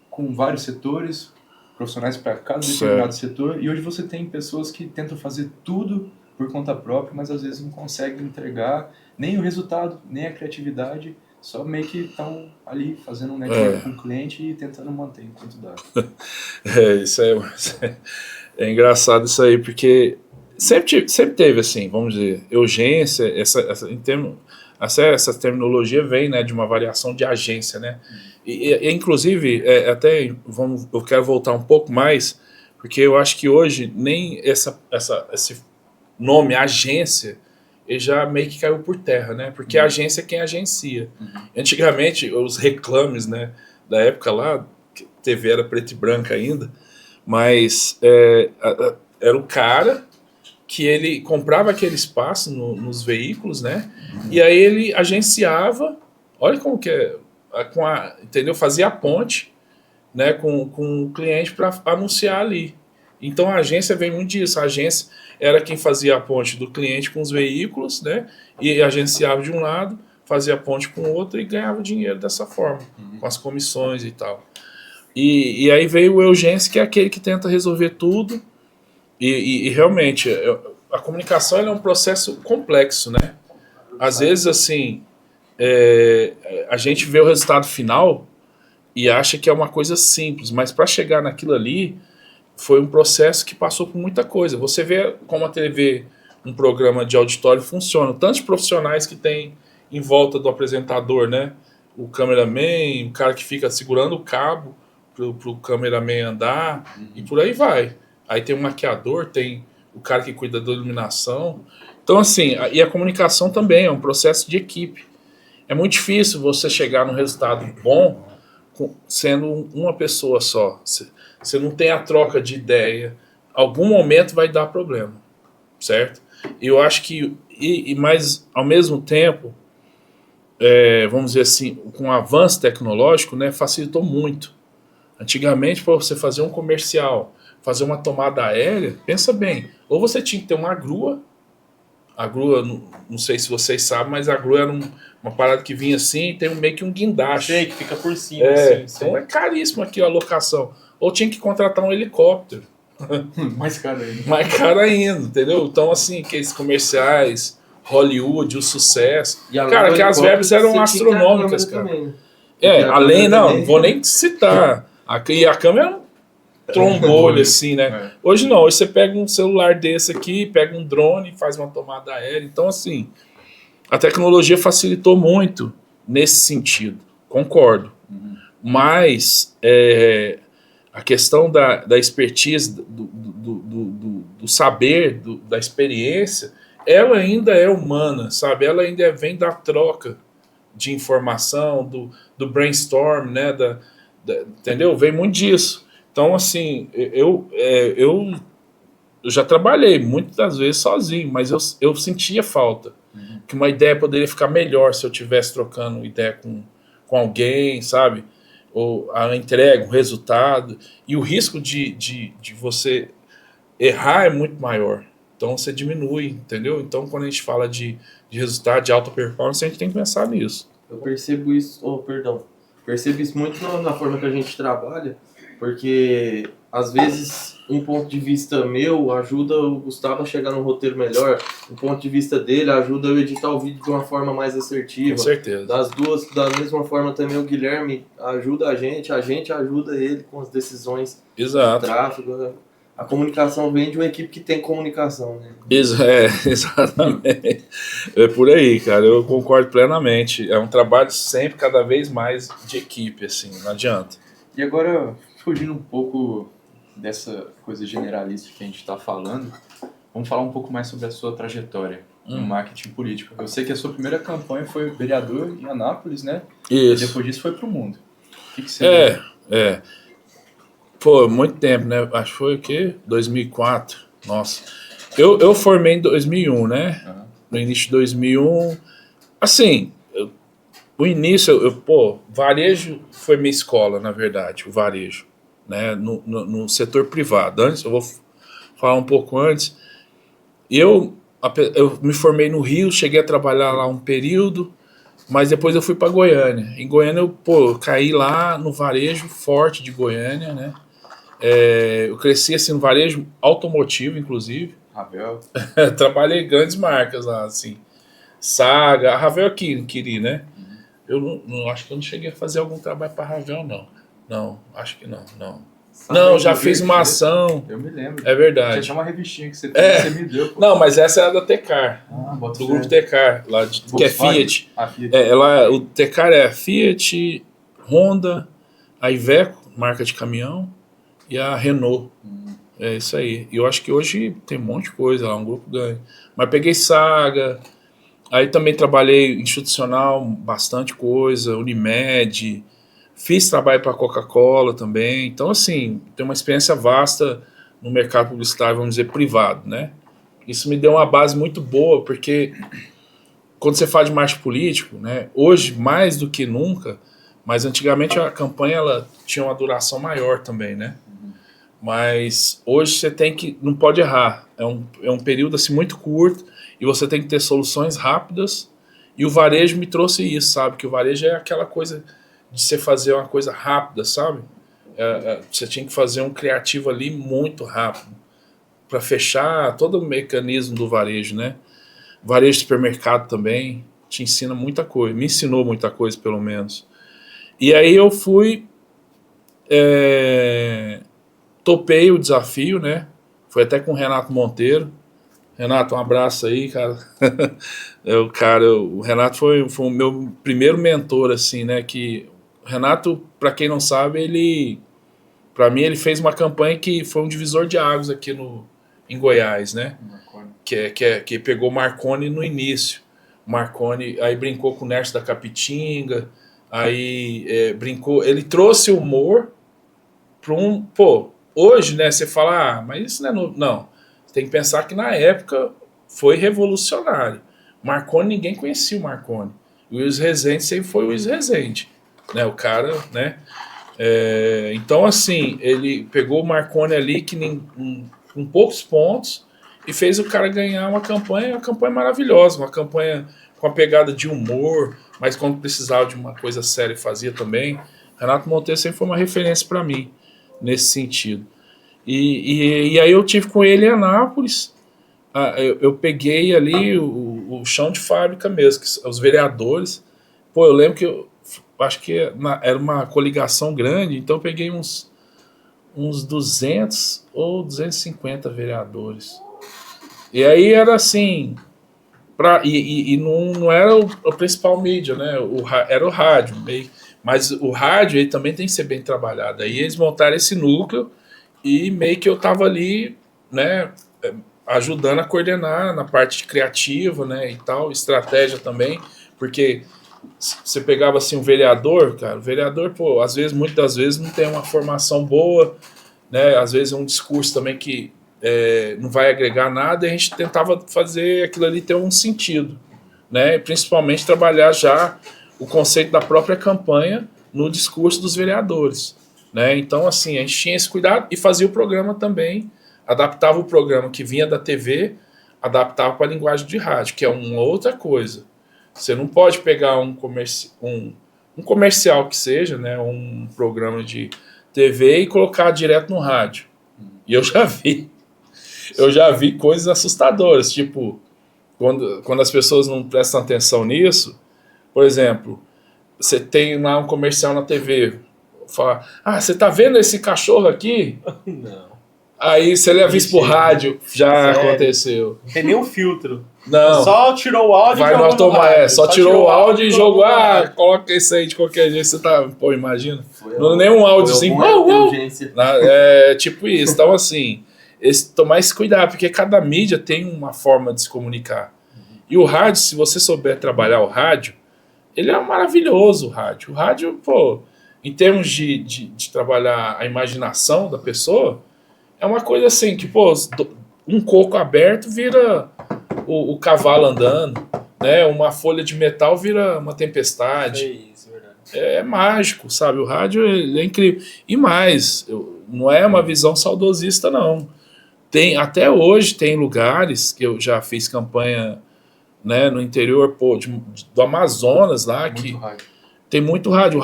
com vários setores, profissionais para cada determinado setor, e hoje você tem pessoas que tentam fazer tudo por conta própria, mas às vezes não conseguem entregar nem o resultado, nem a criatividade, só meio que estão ali fazendo um network com o cliente e tentando manter enquanto dá. Isso é engraçado isso aí, porque sempre teve assim, vamos dizer, urgência, essa terminologia vem, né, de uma variação de agência, né? E inclusive, eu quero voltar um pouco mais, porque eu acho que hoje nem esse nome agência, ele já meio que caiu por terra, né? Porque a agência é quem agencia. Antigamente, os reclames, né, da época lá, TV era preto e branca ainda, mas era o cara que ele comprava aquele espaço nos veículos, né? E aí ele agenciava, olha como que é, entendeu? Fazia a ponte, né, com o cliente para anunciar ali. Então a agência vem muito disso. A agência era quem fazia a ponte do cliente com os veículos, né? E agenciava de um lado, fazia a ponte com o outro e ganhava dinheiro dessa forma, com as comissões e tal. E aí veio o urgência, que é aquele que tenta resolver tudo. E realmente, a comunicação é um processo complexo, né? Às vezes, assim, a gente vê o resultado final e acha que é uma coisa simples, mas para chegar naquilo ali, foi um processo que passou por muita coisa. Você vê como a TV, um programa de auditório, funciona. Tantos profissionais que tem em volta do apresentador, né? O cameraman, o cara que fica segurando o cabo pro cameraman andar, e por aí vai. Aí tem o maquiador, tem o cara que cuida da iluminação. Então, assim, e a comunicação também é um processo de equipe. É muito difícil você chegar num resultado bom sendo uma pessoa só. Você não tem a troca de ideia. Algum momento vai dar problema, certo? E eu acho que, mas ao mesmo tempo, vamos dizer assim, com o avanço tecnológico, né, facilitou muito. Antigamente, para você fazer um comercial, fazer uma tomada aérea, pensa bem, ou você tinha que ter uma grua, a grua, não sei se vocês sabem, mas a grua era uma parada que vinha assim e tem meio que um guindaste. Sei, que fica por cima. Assim, então é caríssimo aqui a locação. Ou tinha que contratar um helicóptero. Mais caro ainda. Mais caro ainda, entendeu? Então, assim, aqueles comerciais, Hollywood, o sucesso. Cara, que as verbas eram astronômicas, cara. Também, né? Além, não vou nem citar. E a câmera trombolha, assim, né? Hoje não, hoje você pega um celular desse aqui, pega um drone, faz uma tomada aérea. Então, assim, a tecnologia facilitou muito nesse sentido, concordo. Mas a questão da expertise, do saber, da experiência, ela ainda é humana, sabe? Ela ainda vem da troca de informação, do brainstorm, né? Entendeu? Vem muito disso. Então, assim, eu já trabalhei muitas vezes sozinho, mas eu sentia falta. Que uma ideia poderia ficar melhor se eu estivesse trocando ideia com alguém, sabe? Ou a entrega, o resultado. E o risco de você errar é muito maior. Então, você diminui, entendeu? Então, quando a gente fala de resultado, de alta performance, a gente tem que pensar nisso. Eu percebo isso... percebo isso muito na forma que a gente trabalha, porque às vezes um ponto de vista meu ajuda o Gustavo a chegar num roteiro melhor, um ponto de vista dele ajuda eu a editar o vídeo de uma forma mais assertiva. Com certeza. Da mesma forma também o Guilherme ajuda a gente ajuda ele com as decisões Exato. de tráfego. A comunicação vem de uma equipe que tem comunicação, né? Exatamente. É por aí, cara. Eu concordo plenamente. É um trabalho sempre, cada vez mais de equipe, assim, não adianta. E agora, fugindo um pouco dessa coisa generalista que a gente está falando, vamos falar um pouco mais sobre a sua trajetória no marketing político. Eu sei que a sua primeira campanha foi vereador em Anápolis, né? Isso. E depois disso foi pro mundo. O que você... Pô, muito tempo, né? Acho que foi o quê? 2004. Nossa. Eu formei em 2001, né? Uhum. No início de 2001. Assim, o início, varejo foi minha escola, na verdade, o varejo, né? No setor privado. Antes, eu vou falar um pouco antes. Eu me formei no Rio, cheguei a trabalhar lá um período, mas depois eu fui para Goiânia. Em Goiânia eu caí lá no varejo forte de Goiânia, né? Eu cresci assim no varejo automotivo, inclusive. Ravel. Trabalhei em grandes marcas lá, assim. Saga, a Ravel aqui em Quiri, né? Eu não acho que eu não cheguei a fazer algum trabalho para Ravel, não. Não, acho que não. Não, já fiz uma ação. Eu me lembro. É verdade. Tinha uma revistinha que você me deu. Pô. Não, mas essa era da Tecar. Do grupo Tecar, lá que é Fiat. Fiat. O Tecar é Fiat, Honda, a Iveco, marca de caminhão, e a Renault. É isso aí. E eu acho que hoje tem um monte de coisa lá, um grupo ganha. Mas peguei Saga, aí também trabalhei institucional, bastante coisa, Unimed, fiz trabalho para a Coca-Cola também. Então, assim, tem uma experiência vasta no mercado publicitário, vamos dizer, privado, né? Isso me deu uma base muito boa, porque quando você fala de marketing político, né, hoje, mais do que nunca, mas antigamente a campanha ela tinha uma duração maior também, né? Mas hoje você não pode errar. É um período assim, muito curto e você tem que ter soluções rápidas. E o varejo me trouxe isso, sabe? Que o varejo é aquela coisa de você fazer uma coisa rápida, sabe? Você tinha que fazer um criativo ali muito rápido para fechar todo o mecanismo do varejo, né? Varejo de supermercado também te ensina muita coisa, me ensinou muita coisa, pelo menos. E aí eu fui... topei o desafio, né? Foi até com o Renato Monteiro. Renato, um abraço aí, cara. O Renato foi o meu primeiro mentor, assim, né? Que o Renato, para quem não sabe, para mim, ele fez uma campanha que foi um divisor de águas aqui em Goiás, né? Que pegou Marconi no início. Marconi aí brincou com o Nerso da Capitinga, aí brincou. Ele trouxe humor para hoje, né, você fala, mas isso não é novo. Não, você tem que pensar que na época foi revolucionário. Marconi, ninguém conhecia o Marconi. O Wilson Rezende sempre foi o Wilson Rezende, né, o cara, né. Então, assim, ele pegou o Marconi ali com poucos pontos e fez o cara ganhar uma campanha maravilhosa, uma campanha com a pegada de humor, mas quando precisava de uma coisa séria fazia também. Renato Monteiro sempre foi uma referência para mim nesse sentido. E aí eu tive com ele em Anápolis. Eu peguei ali o chão de fábrica mesmo, que os vereadores. Eu lembro que eu acho que era uma coligação grande, então eu peguei uns 200 ou 250 vereadores. E aí era assim, não era o principal mídia, né? Era o rádio, mas o rádio ele também tem que ser bem trabalhado. Aí eles montaram esse núcleo e meio que eu estava ali, né, ajudando a coordenar na parte criativa, né, e tal, estratégia também, porque você pegava assim um vereador, cara, o vereador, muitas das vezes não tem uma formação boa, né, às vezes é um discurso também que não vai agregar nada, e a gente tentava fazer aquilo ali ter um sentido, né, e principalmente trabalhar já o conceito da própria campanha no discurso dos vereadores, né? Então, assim, a gente tinha esse cuidado e fazia o programa também, adaptava o programa que vinha da TV, adaptava para a linguagem de rádio, que é uma outra coisa. Você não pode pegar um um comercial que seja, né, um programa de TV e colocar direto no rádio. E eu já vi coisas assustadoras, tipo, quando as pessoas não prestam atenção nisso, por exemplo, você tem lá um comercial na TV, fala, você tá vendo esse cachorro aqui? Não. Aí você leva isso pro rádio, já Sério? aconteceu. Não tem nenhum filtro. Não. Só tirou o áudio Vai e no jogou no automático, rádio. só tirou o áudio e jogou, no rádio. coloca isso aí de qualquer jeito, você tá, pô, imagina. Foi Não, nenhum áudio foi assim, alguma inteligência. é tipo isso. Então, assim, tomar esse cuidado, porque cada mídia tem uma forma de se comunicar. E o rádio, se você souber trabalhar o rádio, ele é maravilhoso, o rádio. O rádio, pô, em termos de trabalhar a imaginação da pessoa, é uma coisa assim, que, pô, um coco aberto vira o cavalo andando, né? Uma folha de metal vira uma tempestade. É isso, verdade. É mágico, sabe? O rádio ele é incrível. E mais, não é uma visão saudosista, não. Até hoje tem lugares que eu já fiz campanha, né, no interior, pô, do Amazonas lá, que rádio. tem muito rádio.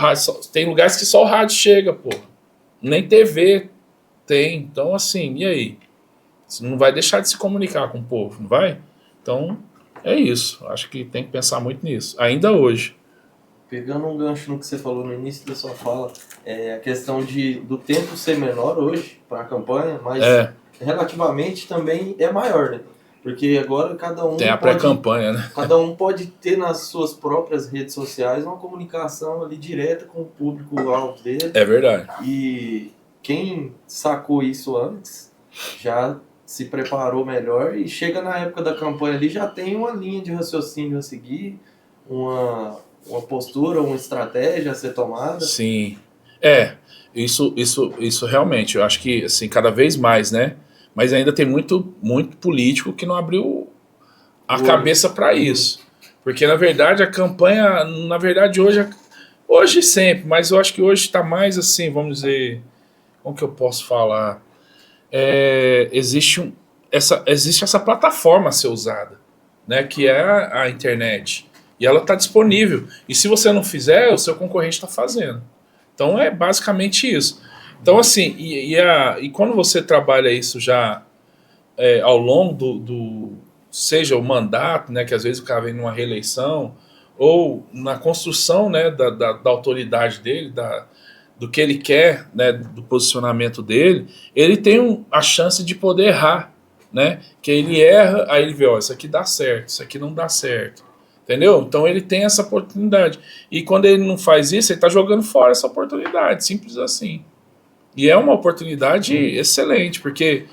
Tem lugares que só o rádio chega, pô. Nem TV tem. Então, assim, e aí? Você não vai deixar de se comunicar com o povo, não vai? Então, é isso. Acho que tem que pensar muito nisso. Ainda hoje. Pegando um gancho no que você falou no início da sua fala, a questão do tempo ser menor hoje para a campanha, mas relativamente também é maior, né? Porque agora cada um tem a pré-campanha, né? Cada um pode ter nas suas próprias redes sociais uma comunicação ali direta com o público-alvo dele. É verdade. E quem sacou isso antes já se preparou melhor e chega na época da campanha ali, já tem uma linha de raciocínio a seguir, uma postura, uma estratégia a ser tomada. Sim. Isso realmente, eu acho que assim, cada vez mais, né? Mas ainda tem muito político que não abriu a cabeça para isso. Porque, na verdade, a campanha, hoje sempre, mas eu acho que hoje está mais assim, vamos dizer, como que eu posso falar? Existe essa plataforma a ser usada, né, que é a internet. E ela está disponível. E se você não fizer, o seu concorrente está fazendo. Então é basicamente isso. Então, assim, e quando você trabalha isso já ao longo seja o mandato, né, que às vezes o cara vem numa reeleição, ou na construção, né, da autoridade dele, do que ele quer, né, do posicionamento dele, ele tem a chance de poder errar, né? Que ele erra, aí ele vê, isso aqui dá certo, isso aqui não dá certo. Entendeu? Então ele tem essa oportunidade. E quando ele não faz isso, ele está jogando fora essa oportunidade, simples assim. E é uma oportunidade excelente, porque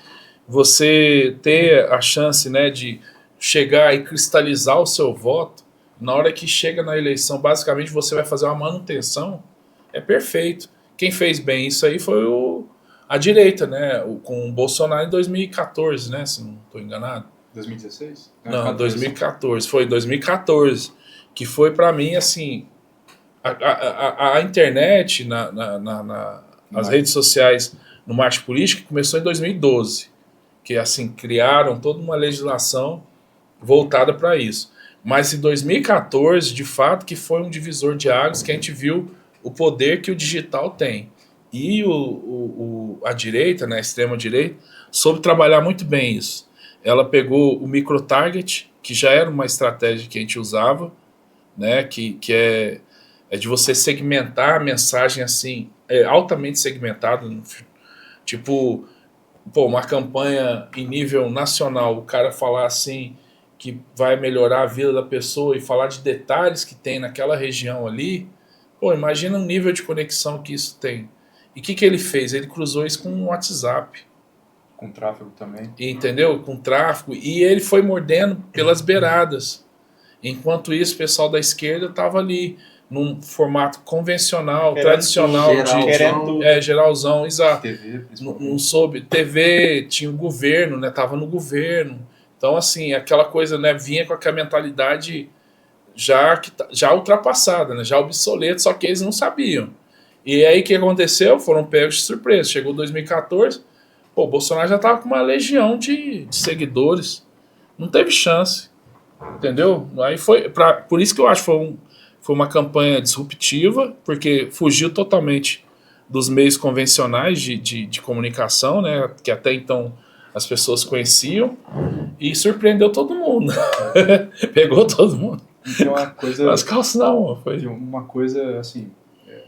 você ter a chance, né, de chegar e cristalizar o seu voto, na hora que chega na eleição, basicamente você vai fazer uma manutenção, é perfeito. Quem fez bem isso aí foi a direita, né, com o Bolsonaro em 2014, né, se não estou enganado. 2016? Não, 2014. Foi 2014. Que foi para mim, assim, a internet, as redes sociais no marketing político começou em 2012. Que, assim, criaram toda uma legislação voltada para isso. Mas em 2014, de fato, que foi um divisor de águas que a gente viu o poder que o digital tem. E a direita, né, a extrema-direita, soube trabalhar muito bem isso. Ela pegou o micro-target, que já era uma estratégia que a gente usava, né, que é de você segmentar a mensagem assim, altamente segmentada, tipo, uma campanha em nível nacional, o cara falar assim que vai melhorar a vida da pessoa e falar de detalhes que tem naquela região ali, imagina o nível de conexão que isso tem. E o que ele fez? Ele cruzou isso com o WhatsApp. Com tráfego também. Entendeu? Com tráfego. E ele foi mordendo pelas beiradas. Enquanto isso, o pessoal da esquerda estava ali, num formato convencional, tradicional, geralzão, exato. TV, não soube. TV, tinha o governo, né? Tava no governo. Então, assim, aquela coisa, né, vinha com aquela mentalidade já ultrapassada, né? Já obsoleta, só que eles não sabiam. E aí o que aconteceu? Foram pegos de surpresa. Chegou 2014. O Bolsonaro já estava com uma legião de seguidores. Não teve chance. Entendeu? Aí por isso que eu acho que foi uma campanha disruptiva, porque fugiu totalmente dos meios convencionais de comunicação, né, que até então as pessoas conheciam, e surpreendeu todo mundo. Pegou todo mundo. Então, uma coisa... Mas calça não, foi... Uma coisa, assim,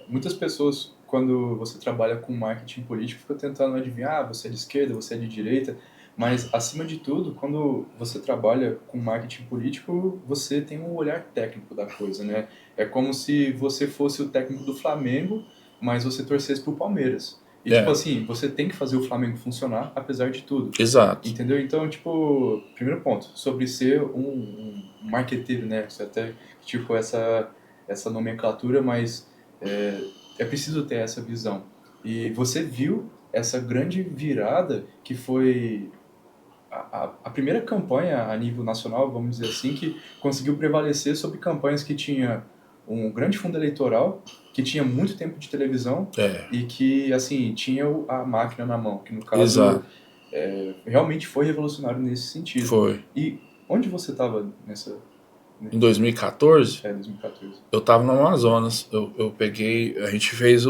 muitas pessoas, quando você trabalha com marketing político, ficam tentando adivinhar, você é de esquerda, você é de direita, mas, acima de tudo, quando você trabalha com marketing político, você tem um olhar técnico da coisa, né? É como se você fosse o técnico do Flamengo, mas você torcesse pro Palmeiras. E, tipo assim, você tem que fazer o Flamengo funcionar, apesar de tudo. Exato. Entendeu? Então, tipo, primeiro ponto, sobre ser um marqueteiro, né? Você até tipo essa nomenclatura, mas é preciso ter essa visão. E você viu essa grande virada que foi a primeira campanha a nível nacional, vamos dizer assim, que conseguiu prevalecer sobre campanhas que tinha um grande fundo eleitoral, que tinha muito tempo de televisão e que, assim, tinha a máquina na mão, que no caso realmente foi revolucionário nesse sentido. Foi. E onde você estava nessa... Em 2014? 2014. Eu estava no Amazonas. Eu peguei... A gente fez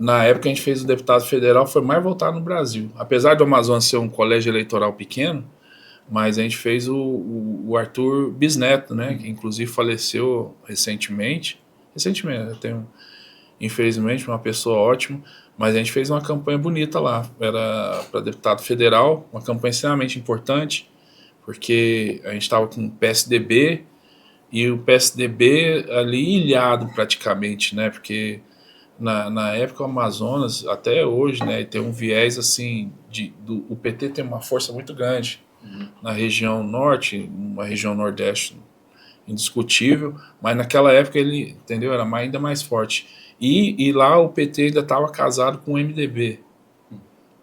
na época a gente fez o deputado federal, foi mais votado no Brasil. Apesar do Amazonas ser um colégio eleitoral pequeno, mas a gente fez o Arthur Bisneto, né, que inclusive faleceu recentemente, eu tenho, infelizmente, uma pessoa ótima, mas a gente fez uma campanha bonita lá, era para deputado federal, uma campanha extremamente importante, porque a gente estava com o PSDB, e o PSDB ali ilhado praticamente, né, porque na época o Amazonas, até hoje, né, tem um viés assim, o PT tem uma força muito grande na região norte, uma região nordeste indiscutível, mas naquela época ele, entendeu, era ainda mais forte. E lá o PT ainda estava casado com o MDB.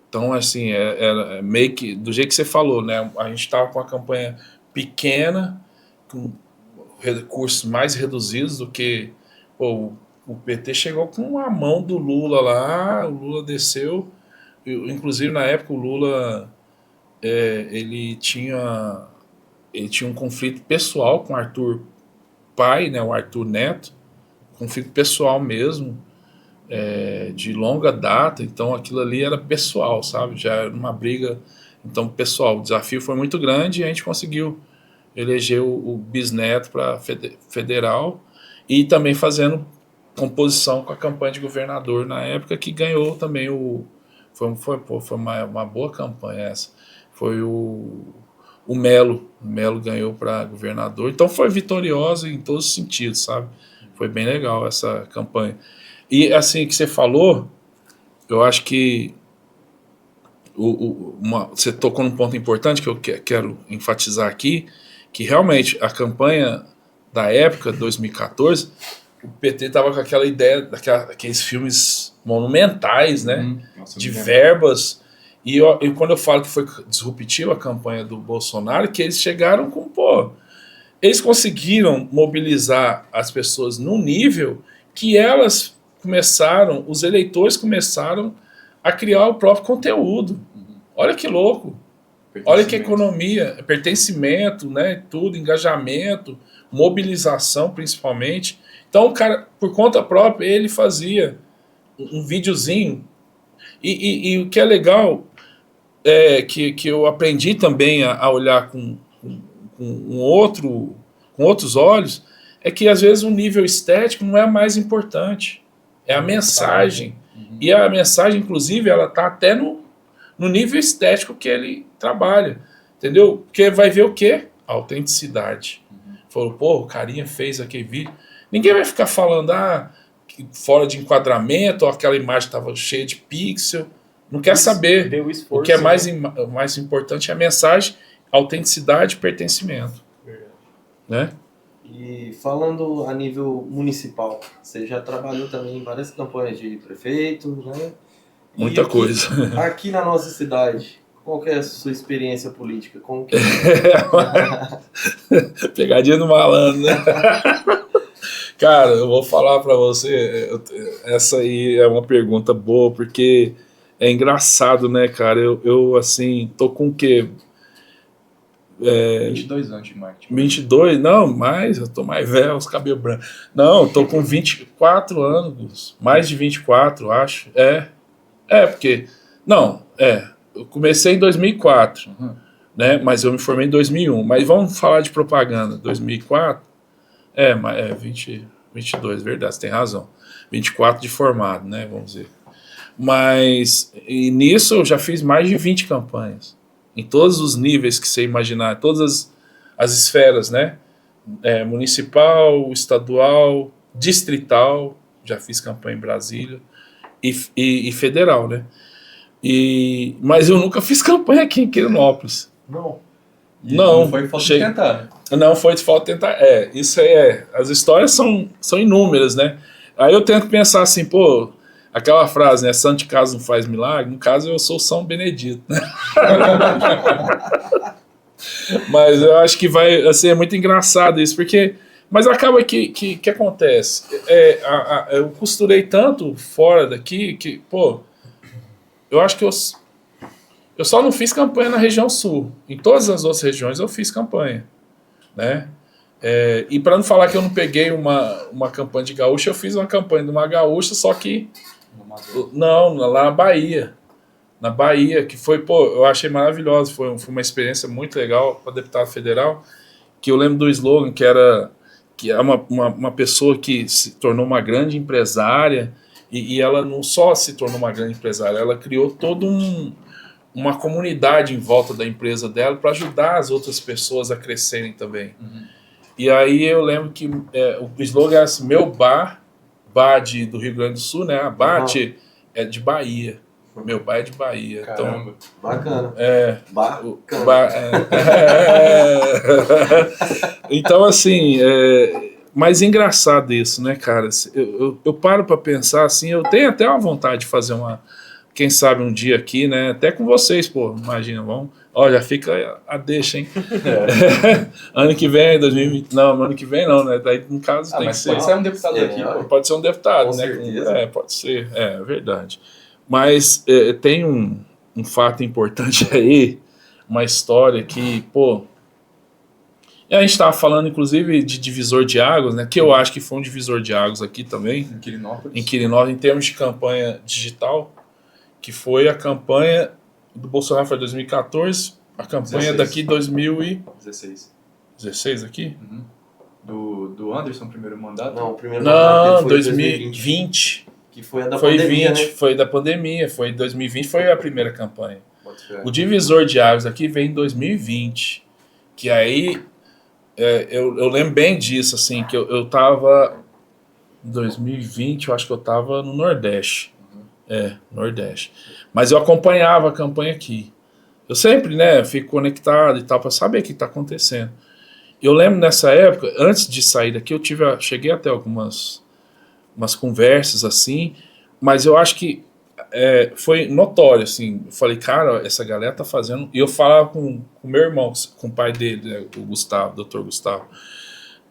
Então, assim, era meio que, do jeito que você falou, né, a gente estava com uma campanha pequena, com recursos mais reduzidos do que... Pô, o PT chegou com a mão do Lula lá, o Lula desceu, inclusive na época o Lula ele tinha um conflito pessoal com o Arthur pai, né, o Arthur Neto, conflito pessoal mesmo, de longa data, então aquilo ali era pessoal, sabe, já era uma briga, então pessoal, o desafio foi muito grande e a gente conseguiu eleger o Bisneto para federal e também fazendo composição com a campanha de governador na época, que ganhou também foi uma boa campanha essa, foi o Melo ganhou para governador, então foi vitoriosa em todos os sentidos, sabe, foi bem legal essa campanha. E assim que você falou, eu acho que você tocou num ponto importante que eu quero enfatizar aqui, que realmente a campanha da época, 2014, o PT estava com aquela ideia daqueles filmes monumentais, né? Nossa, de verbas. E quando eu falo que foi disruptiva a campanha do Bolsonaro, que eles chegaram com, eles conseguiram mobilizar as pessoas num nível que os eleitores começaram a criar o próprio conteúdo. Olha que louco. Olha que economia, pertencimento, né? Tudo, engajamento, mobilização principalmente. Então o cara, por conta própria, ele fazia um videozinho. E o que é legal que eu aprendi também a olhar com outros olhos, é que às vezes o nível estético não é a mais importante, é a mensagem. E a mensagem, inclusive, ela está até no nível estético que ele trabalha, entendeu? Porque vai ver o quê? A autenticidade. Falou, o carinha fez aquele vídeo. Ninguém vai ficar falando, fora de enquadramento, ou aquela imagem estava cheia de pixel. Não quer saber. O que é mais importante é a mensagem, autenticidade e pertencimento. Né? E falando a nível municipal, você já trabalhou também em várias campanhas de prefeito, né? Muita coisa. Aqui na nossa cidade, qual que é a sua experiência política? Como que Pegadinha do malandro, né? Cara, eu vou falar pra você, essa aí é uma pergunta boa, porque é engraçado, né, cara? Eu assim, tô com o quê? 22 anos de marketing. 22? Não, mais, eu tô mais velho, os cabelos brancos. Não, eu tô com 24 anos, mais de 24, acho. Porque... Não, eu comecei em 2004, né? Mas eu me formei em 2001. Mas vamos falar de propaganda, 2004? 22, verdade, você tem razão. 24 de formado, né? Vamos dizer. Mas e nisso eu já fiz mais de 20 campanhas. Em todos os níveis que você imaginar, todas as esferas, né? Municipal, estadual, distrital, já fiz campanha em Brasília, e federal, né? Mas eu nunca fiz campanha aqui em Quirinópolis. Não. Não foi falta de tentar, né? Não foi falta de tentar. Isso aí as histórias são inúmeras, né? Aí eu tento pensar assim, pô, aquela frase, né? Santo de casa não faz milagre. No caso, eu sou São Benedito, né? Mas eu acho que vai assim, é muito engraçado isso, porque... Mas acaba que acontece? Eu costurei tanto fora daqui que, pô, eu acho que eu só não fiz campanha na região sul. Em todas as outras regiões eu fiz campanha, né? E para não falar que eu não peguei uma campanha de gaúcha, eu fiz uma campanha de uma gaúcha, só que... Não, lá na Bahia. Na Bahia, que foi, pô, eu achei maravilhosa. Foi uma experiência muito legal para deputado federal, que eu lembro do slogan, que é uma pessoa que se tornou uma grande empresária, e ela não só se tornou uma grande empresária, ela criou toda uma comunidade em volta da empresa dela para ajudar as outras pessoas a crescerem também. E aí eu lembro que o slogan era assim, meu bar do Rio Grande do Sul, né? A bar é de Bahia. Meu bar é de Bahia. Caramba. Então, Bacana. Então, assim, mas engraçado isso, né, cara? Eu paro para pensar assim, eu tenho até uma vontade de fazer quem sabe um dia aqui, né? Até com vocês, pô, imagina, vamos. Olha, fica a deixa, hein? Ano que vem, 2020. Não, ano que vem não, né? Daí, no caso, tem que ser. Pode ser um deputado aqui, pô. Pode ser um deputado, com né? certeza. Pode ser, é verdade. Mas tem um fato importante aí, uma história que, pô. A gente estava falando, inclusive, de divisor de águas, né? Que eu acho que foi um divisor de águas aqui também. Em Quirinópolis. Em Quirinópolis, em termos de campanha digital, que foi a campanha do Bolsonaro, foi 2014, a campanha 16. daqui 2016 aqui? Do Anderson, primeiro mandato? Não, o primeiro mandato Não, dele foi 2020. Que foi a da Foi pandemia, 20, né? foi da pandemia, foi 2020, foi a primeira campanha. Bota fé. O divisor de águas aqui vem em 2020, que aí eu lembro bem disso, assim, que eu tava em 2020, eu acho que eu tava no Nordeste. Nordeste. Mas eu acompanhava a campanha aqui. Eu sempre, né, fico conectado e tal, para saber o que tá acontecendo. Eu lembro nessa época, antes de sair daqui, cheguei até algumas conversas assim, mas eu acho que foi notório, assim. Eu falei, cara, essa galera tá fazendo. E eu falava com o meu irmão, com o pai dele, né, o Gustavo, o Dr. Gustavo.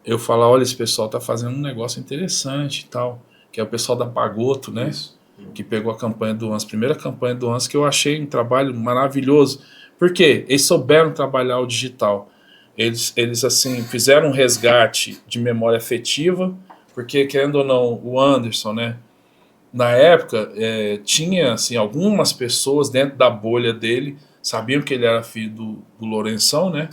Eu falava, olha, esse pessoal tá fazendo um negócio interessante e tal, que é o pessoal da Pagoto, né? Isso. Que pegou a campanha do ANS, primeira campanha do ANS, que eu achei um trabalho maravilhoso. Por quê? Eles souberam trabalhar o digital. Eles assim, fizeram um resgate de memória afetiva, porque, querendo ou não, o Anderson, né, na época, tinha assim, algumas pessoas dentro da bolha dele, sabiam que ele era filho do Lourenção, né,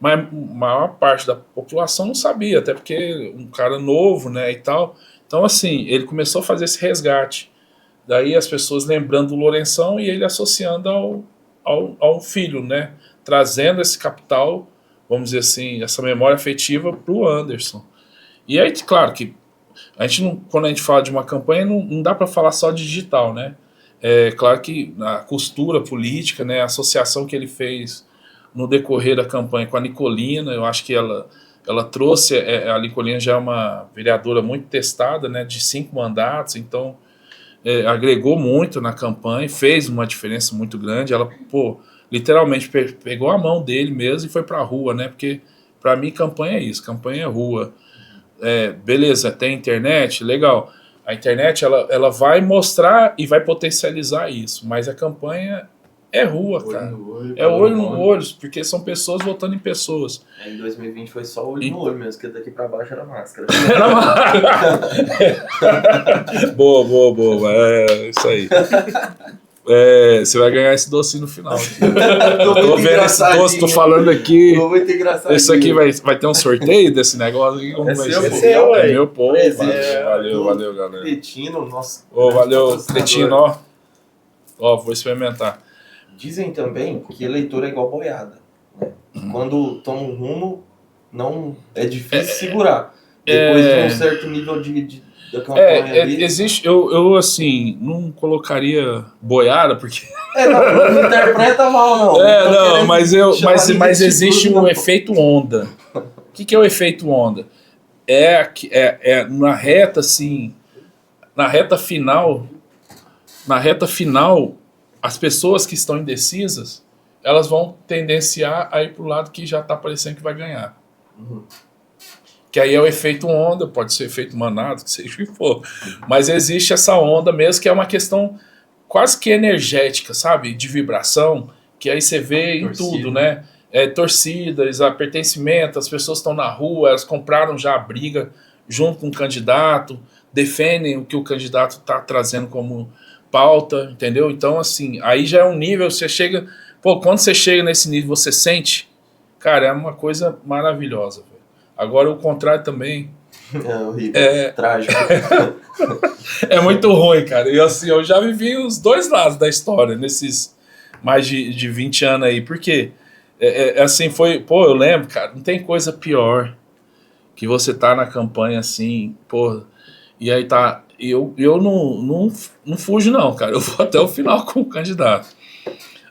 mas a maior parte da população não sabia, até porque um cara novo, né, e tal. Então, assim, ele começou a fazer esse resgate. Daí as pessoas lembrando do Lourenção e ele associando ao filho, né, trazendo esse capital, vamos dizer assim, essa memória afetiva para o Anderson. E aí, claro que a gente não, quando a gente fala de uma campanha, não dá para falar só de digital, né? É claro que a costura política, né, a associação que ele fez no decorrer da campanha com a Nicolina, eu acho que ela trouxe, a Nicolina já é uma vereadora muito testada, né, de 5 mandatos, então agregou muito na campanha, fez uma diferença muito grande. Ela, pô, literalmente pegou a mão dele mesmo e foi pra rua, né? Porque pra mim campanha é isso, campanha é rua. Beleza, tem internet, legal. A internet ela vai mostrar e vai potencializar isso, mas a campanha É rua, cara. É olho no olho, porque são pessoas votando em pessoas. Em 2020 foi só olho no olho mesmo, porque daqui pra baixo era máscara. Boa. É isso aí. Você vai ganhar esse docinho no final. Eu tô vendo esse doce, tô falando aqui. Muito engraçado. Isso aqui vai ter um sorteio desse negócio aqui? Como vai ser? É meu, pô. Valeu, galera. Cretino, nossa. Valeu, Cretino, ó. Ó, vou experimentar. Dizem também que eleitor é igual boiada. Né? Quando toma um rumo, não é difícil segurar. Depois de um certo nível da campanha ali. Existe, eu assim, não colocaria boiada, porque... não interpreta mal, não. Mas existe um efeito onda. O que é o efeito onda? Na reta, assim, na reta final, as pessoas que estão indecisas, elas vão tendenciar a ir pro lado que já tá parecendo que vai ganhar. Que aí é o efeito onda, pode ser efeito manado, que seja o que for. Mas existe essa onda mesmo, que é uma questão quase que energética, sabe? De vibração, que aí você vê em tudo, né? Torcidas, pertencimento, as pessoas estão na rua, elas compraram já a briga junto com o candidato, defendem o que o candidato está trazendo como pauta, entendeu? Então, assim, aí já é um nível, você chega... Pô, quando você chega nesse nível, você sente, cara, é uma coisa maravilhosa, velho. Agora, o contrário também... É horrível, trágico. É muito ruim, cara. E assim, eu já vivi os dois lados da história, nesses mais de 20 anos aí, porque, assim, foi... Pô, eu lembro, cara, não tem coisa pior que você tá na campanha, assim, pô, e aí tá... Eu não fujo, não, cara. Eu vou até o final com o candidato.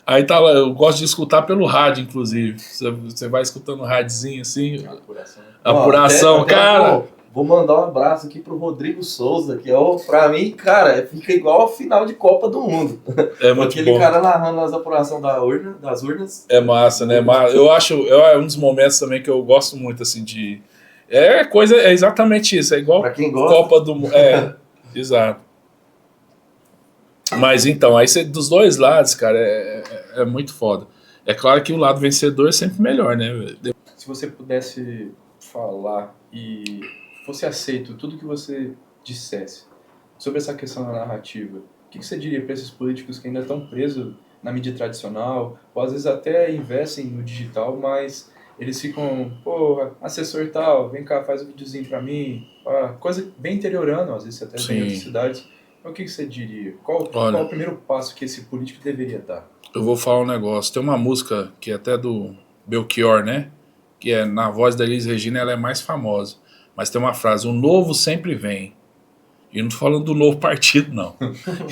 Aí tá lá, eu gosto de escutar pelo rádio, inclusive. Você vai escutando um rádiozinho assim. Apuração, até, cara. Vou mandar um abraço aqui pro Rodrigo Souza, que pra mim, cara, fica igual ao final de Copa do Mundo. É muito Aquele bom. cara narrando as apurações das urnas. É massa, né? Eu acho, é um dos momentos também que eu gosto muito, assim, de... É exatamente isso, é igual pra quem gosta. Copa do Mundo. Exato. Mas então, aí dos dois lados, cara, é muito foda. É claro que o lado vencedor é sempre melhor, né? Se você pudesse falar e fosse aceito tudo que você dissesse sobre essa questão da narrativa, o que você diria para esses políticos que ainda estão presos na mídia tradicional, ou às vezes até investem no digital, mas eles ficam, porra, assessor tal, vem cá, faz um videozinho pra mim, coisa bem interiorando, às vezes até em outras cidades. O que você diria? Qual o primeiro passo que esse político deveria dar? Eu vou falar um negócio. Tem uma música que é até do Belchior, né? Que é na voz da Elis Regina, ela é mais famosa. Mas tem uma frase: o novo sempre vem. E não tô falando do novo partido, não.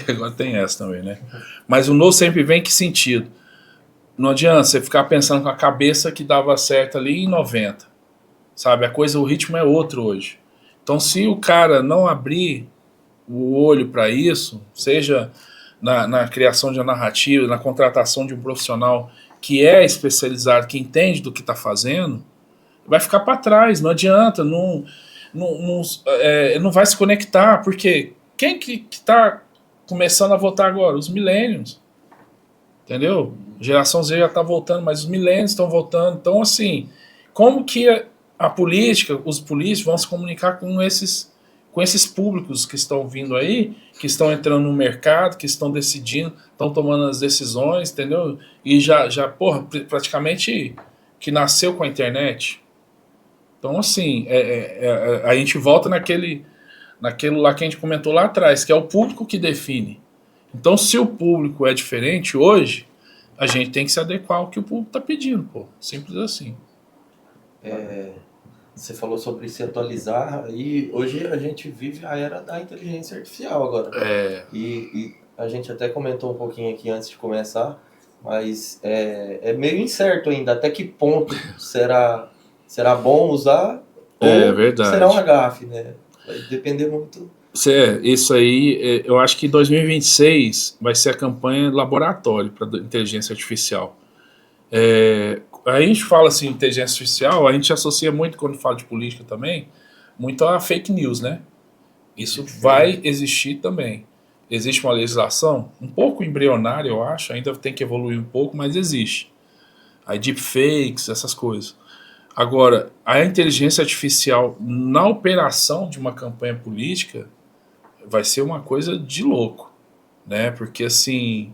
Agora tem essa também, né? Mas o novo sempre vem, que sentido? Não adianta você ficar pensando com a cabeça que dava certo ali em 90. Sabe? O ritmo é outro hoje. Então, se o cara não abrir o olho para isso, seja na criação de uma narrativa, na contratação de um profissional que é especializado, que entende do que está fazendo, vai ficar para trás, não adianta, não vai se conectar, porque quem que está começando a votar agora? Os millennials, entendeu? A geração Z já está voltando, mas os millennials estão voltando, então assim, como que a política, os políticos vão se comunicar com esses públicos que estão vindo aí, que estão entrando no mercado, que estão decidindo, estão tomando as decisões, entendeu? E porra, praticamente que nasceu com a internet. Então, assim, a gente volta naquele lá que a gente comentou lá atrás, que é o público que define. Então, se o público é diferente hoje, a gente tem que se adequar ao que o público está pedindo, pô. Simples assim. Você falou sobre se atualizar, e hoje a gente vive a era da inteligência artificial agora. E a gente até comentou um pouquinho aqui antes de começar, mas é meio incerto ainda até que ponto será bom usar ou verdade. Será uma gafe, né? Vai depender muito. Isso aí, eu acho que 2026 vai ser a campanha laboratório para inteligência artificial. A gente fala assim, inteligência artificial, a gente associa muito, quando fala de política também, muito a fake news, né? Isso vai existir também. existe uma legislação, um pouco embrionária, eu acho, ainda tem que evoluir um pouco, mas existe. Aí deepfakes, essas coisas. Agora, a inteligência artificial na operação de uma campanha política vai ser uma coisa de louco, né? Porque, assim,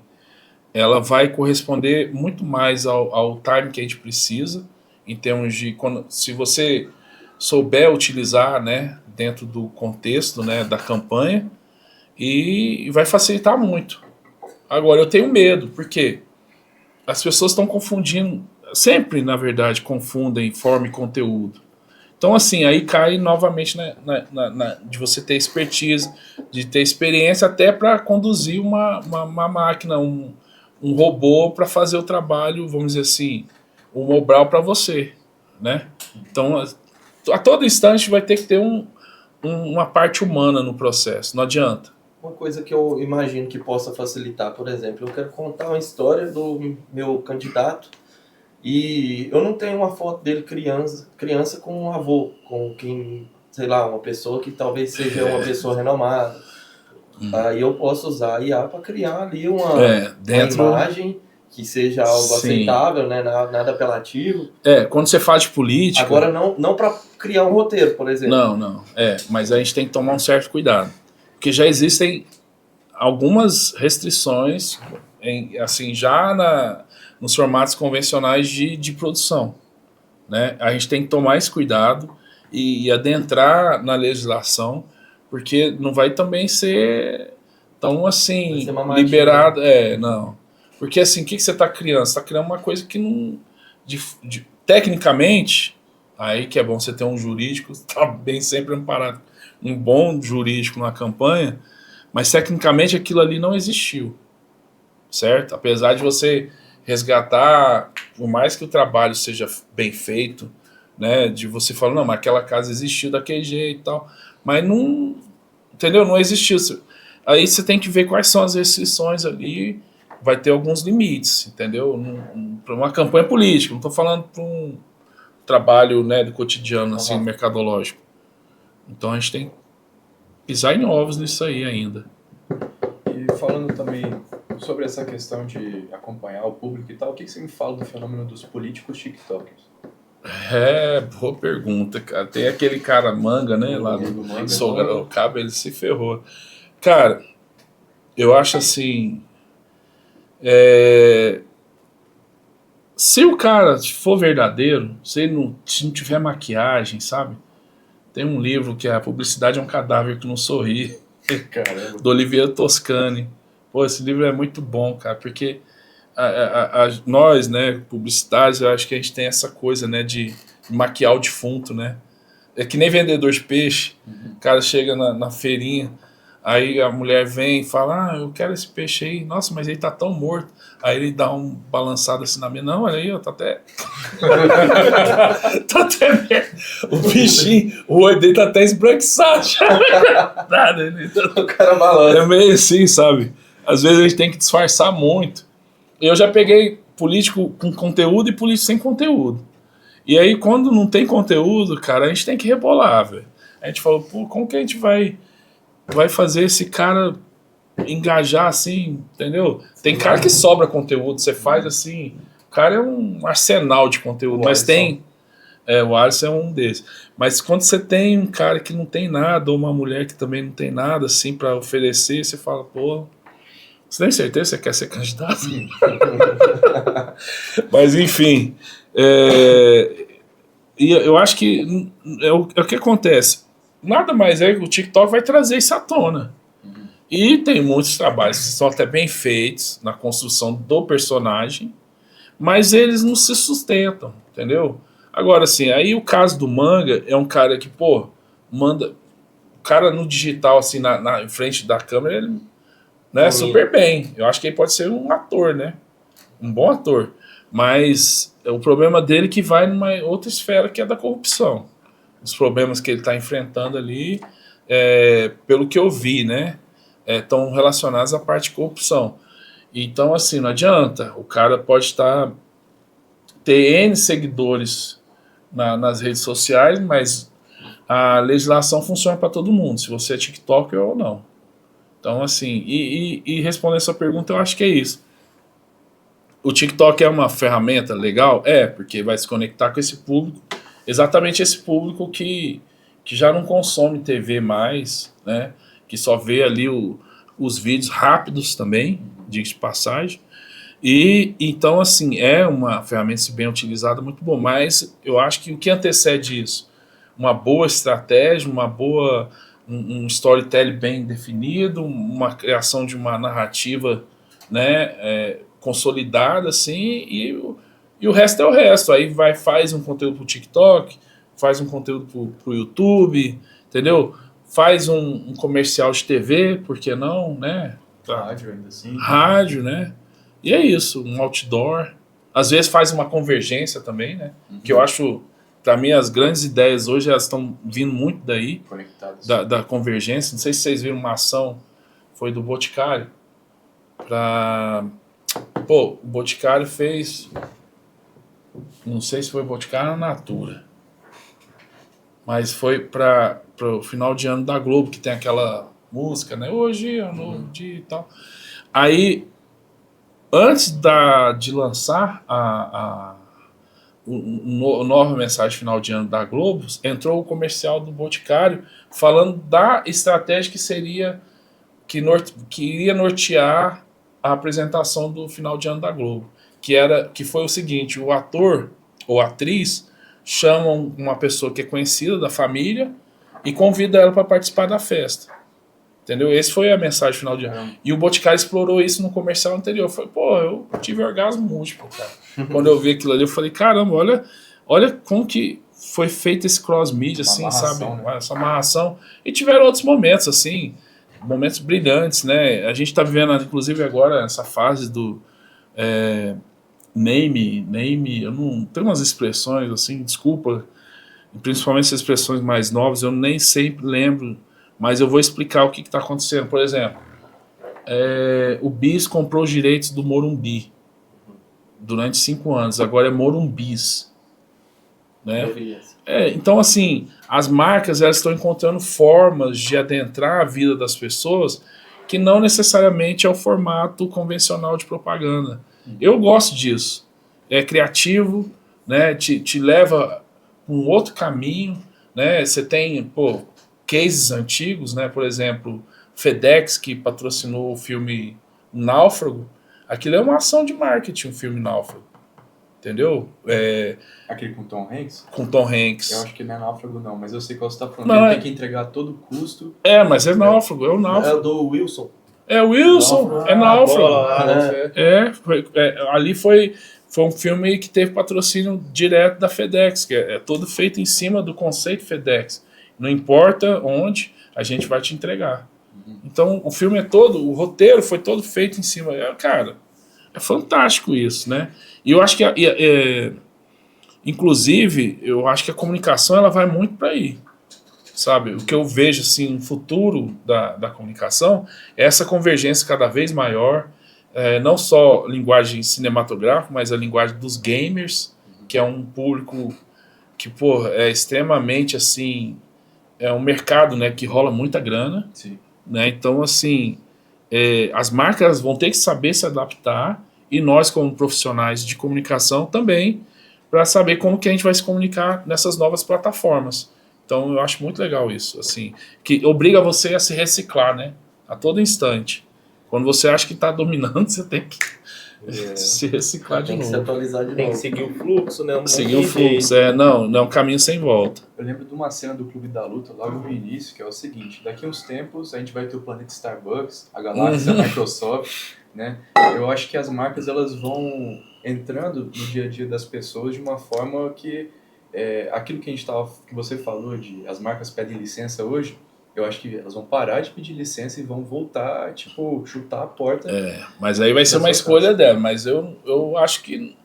ela vai corresponder muito mais ao time que a gente precisa, em termos de, se você souber utilizar, né, dentro do contexto, né, da campanha, e vai facilitar muito. Agora, eu tenho medo, porque as pessoas estão confundindo, sempre, na verdade, confundem forma e conteúdo. Então, assim, aí cai novamente de você ter expertise, de ter experiência até para conduzir uma máquina, um robô para fazer o trabalho, vamos dizer assim, o Mobral para você, né? Então, a todo instante vai ter que ter uma parte humana no processo, não adianta. Uma coisa que eu imagino que possa facilitar, por exemplo, eu quero contar uma história do meu candidato e eu não tenho uma foto dele criança com um avô, com quem, sei lá, uma pessoa que talvez seja uma pessoa renomada. Aí eu posso usar a IA para criar ali uma imagem que seja algo aceitável, né? Nada apelativo. Quando você fala de política... Agora, não para criar um roteiro, por exemplo. Não. Mas a gente tem que tomar um certo cuidado. Porque já existem algumas restrições, assim, já nos formatos convencionais de produção, né? A gente tem que tomar esse cuidado e adentrar na legislação, porque não vai também ser tão, assim, liberado. Não. Porque, assim, o que você está criando? Você está criando uma coisa que não... tecnicamente, aí que é bom você ter um jurídico, está bem sempre amparado, um bom jurídico na campanha, mas tecnicamente aquilo ali não existiu, certo? Apesar de você resgatar, por mais que o trabalho seja bem feito, né, de você falar, não, mas aquela casa existiu daquele jeito e tal, mas não, entendeu? Não existiu. Aí você tem que ver quais são as restrições ali, vai ter alguns limites, entendeu? Para uma campanha política, não estou falando para um trabalho, né, do cotidiano, assim, mercadológico. Então a gente tem que pisar em ovos nisso aí ainda. E falando também sobre essa questão de acompanhar o público e tal, o que você me fala do fenômeno dos políticos tiktokers? Boa pergunta, cara. Tem aquele cara Manga, né, lá do Sorocaba, ele se ferrou. Cara, eu acho assim... se o cara for verdadeiro, se não tiver maquiagem, sabe? Tem um livro que A Publicidade é um Cadáver que Não Sorri, do Olivier Toscani. Pô, esse livro é muito bom, cara, porque nós, né, publicitários, eu acho que a gente tem essa coisa, né, de maquiar o defunto, né? É que nem vendedor de peixe. O cara chega na feirinha, aí a mulher vem e fala, eu quero esse peixe aí. Nossa, mas ele tá tão morto. Aí ele dá um balançado assim na minha. Não, olha aí, tá até... tá até... O bichinho, o olho dele tá até esbranquiçado. O cara balança. É meio assim, sabe? Às vezes a gente tem que disfarçar muito. Eu já peguei político com conteúdo e político sem conteúdo. E aí, quando não tem conteúdo, cara, a gente tem que rebolar, velho. A gente falou, pô, como que a gente vai fazer esse cara engajar assim, entendeu? Tem cara que sobra conteúdo, você faz assim, o cara é um arsenal de conteúdo, mas tem... o Alisson é um desses. Mas quando você tem um cara que não tem nada, ou uma mulher que também não tem nada assim pra oferecer, você fala, pô, você tem certeza que você quer ser candidato? Mas enfim, e eu acho que é o que acontece. Nada mais é que o TikTok vai trazer isso à tona. E tem muitos trabalhos que são até bem feitos na construção do personagem, mas eles não se sustentam, entendeu? Agora, assim, aí o caso do Manga é um cara que, pô, manda... O cara no digital, assim, em frente da câmera, ele... né, super bem. Eu acho que ele pode ser um ator, né? Um bom ator. Mas o problema dele é que vai numa outra esfera, que é da corrupção. Os problemas que ele está enfrentando ali, pelo que eu vi, né? Estão relacionados à parte de corrupção. Então, assim, não adianta. O cara pode ter N seguidores nas redes sociais, mas a legislação funciona para todo mundo, se você é TikToker ou não. Então, assim, e respondendo a sua pergunta, eu acho que é isso. O TikTok é uma ferramenta legal? É, porque vai se conectar com esse público, exatamente esse público que já não consome TV mais, né? Que só vê ali os vídeos rápidos também, diga-se de passagem. E então, assim, é uma ferramenta, se bem utilizada, muito boa. Mas eu acho que o que antecede isso? Uma boa estratégia, um storytelling bem definido, uma criação de uma narrativa, né, consolidada, assim, e o resto é o resto. Aí faz um conteúdo pro TikTok, faz um conteúdo pro YouTube, entendeu? Faz um comercial de TV, por que não, né? Rádio ainda assim. Rádio, né? E é isso, um outdoor. Às vezes faz uma convergência também, né? Que eu acho, para mim, as grandes ideias hoje elas estão vindo muito daí, Conectadas. da convergência. Não sei se vocês viram uma ação, foi do Boticário. O Boticário fez, não sei se foi Boticário ou Natura, mas foi para o final de ano da Globo, que tem aquela música, né? Hoje é um novo dia e tal. Aí, antes de lançar a nova mensagem final de ano da Globo, entrou o comercial do Boticário falando da estratégia que seria que iria nortear a apresentação do final de ano da Globo, que foi o seguinte: o ator ou atriz chamam uma pessoa que é conhecida da família e convida ela para participar da festa. Entendeu? Esse foi a mensagem final de ano. E o Boticário explorou isso no comercial anterior. Eu falei, eu tive orgasmo múltiplo, cara. Quando eu vi aquilo ali, eu falei, caramba, olha como que foi feito esse cross-media, assim, sabe? Né? Essa amarração. E tiveram outros momentos, assim, momentos brilhantes, né? A gente tá vivendo, inclusive, agora, essa fase do name, eu não tenho umas expressões, assim, desculpa, principalmente essas expressões mais novas, eu nem sempre lembro. Mas eu vou explicar o que está acontecendo. Por exemplo, o BIS comprou os direitos do Morumbi durante 5 anos. Agora é Morumbis. Né? Então, assim, as marcas elas estão encontrando formas de adentrar a vida das pessoas que não necessariamente é o formato convencional de propaganda. Eu gosto disso. É criativo, né? Te leva um outro caminho. Né? Você tem, cases antigos, né? Por exemplo, FedEx, que patrocinou o filme Náufrago, aquilo é uma ação de marketing, o filme Náufrago. Entendeu? Aquele com Tom Hanks? Com Tom Hanks. Eu acho que não é Náufrago, não, mas eu sei qual você está falando. Ele tem que entregar todo o custo. Mas é Náufrago, é o Náufrago. É do Wilson. É o Wilson, é Náufrago. Ali foi um filme que teve patrocínio direto da FedEx, que é todo feito em cima do conceito FedEx. Não importa onde, a gente vai te entregar. Então, o filme o roteiro foi todo feito em cima. Cara, é fantástico isso, né? E eu acho que, inclusive, eu acho que a comunicação ela vai muito para aí. Sabe? O que eu vejo, assim, no futuro da comunicação é essa convergência cada vez maior, não só linguagem cinematográfica, mas a linguagem dos gamers, que é um público que, é extremamente, assim... É um mercado, né, que rola muita grana. Sim. Né? Então, assim, as marcas vão ter que saber se adaptar e nós, como profissionais de comunicação, também, para saber como que a gente vai se comunicar nessas novas plataformas. Então, eu acho muito legal isso, assim, que obriga você a se reciclar, né, a todo instante. Quando você acha que está dominando, você tem que se reciclar de novo. Tem que se atualizar de novo. Tem que seguir o fluxo, né? Seguir o fluxo, não é um caminho sem volta. Eu lembro de uma cena do Clube da Luta, logo no início, que é o seguinte: daqui a uns tempos a gente vai ter o planeta Starbucks, a galáxia, a Microsoft, né? Eu acho que as marcas elas vão entrando no dia a dia das pessoas de uma forma que aquilo que que você falou de as marcas pedem licença hoje, eu acho que elas vão parar de pedir licença e vão voltar, chutar a porta. Mas aí vai ser uma escolha dela. Mas eu acho que,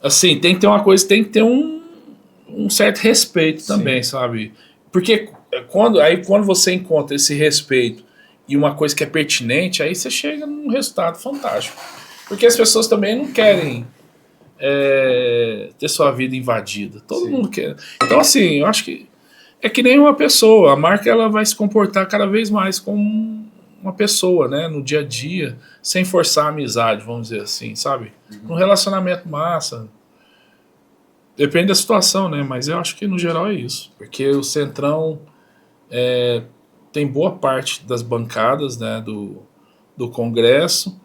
assim, tem que ter uma coisa, tem que ter um certo respeito também, sabe? Porque quando você encontra esse respeito e uma coisa que é pertinente, aí você chega num resultado fantástico. Porque as pessoas também não querem ter sua vida invadida. Todo mundo quer. Então, assim, eu acho que é que nem uma pessoa. A marca ela vai se comportar cada vez mais como uma pessoa, né? No dia a dia, sem forçar a amizade, vamos dizer assim, sabe? Um relacionamento massa. Depende da situação, né? Mas eu acho que no geral é isso. Porque o Centrão tem boa parte das bancadas, né, do Congresso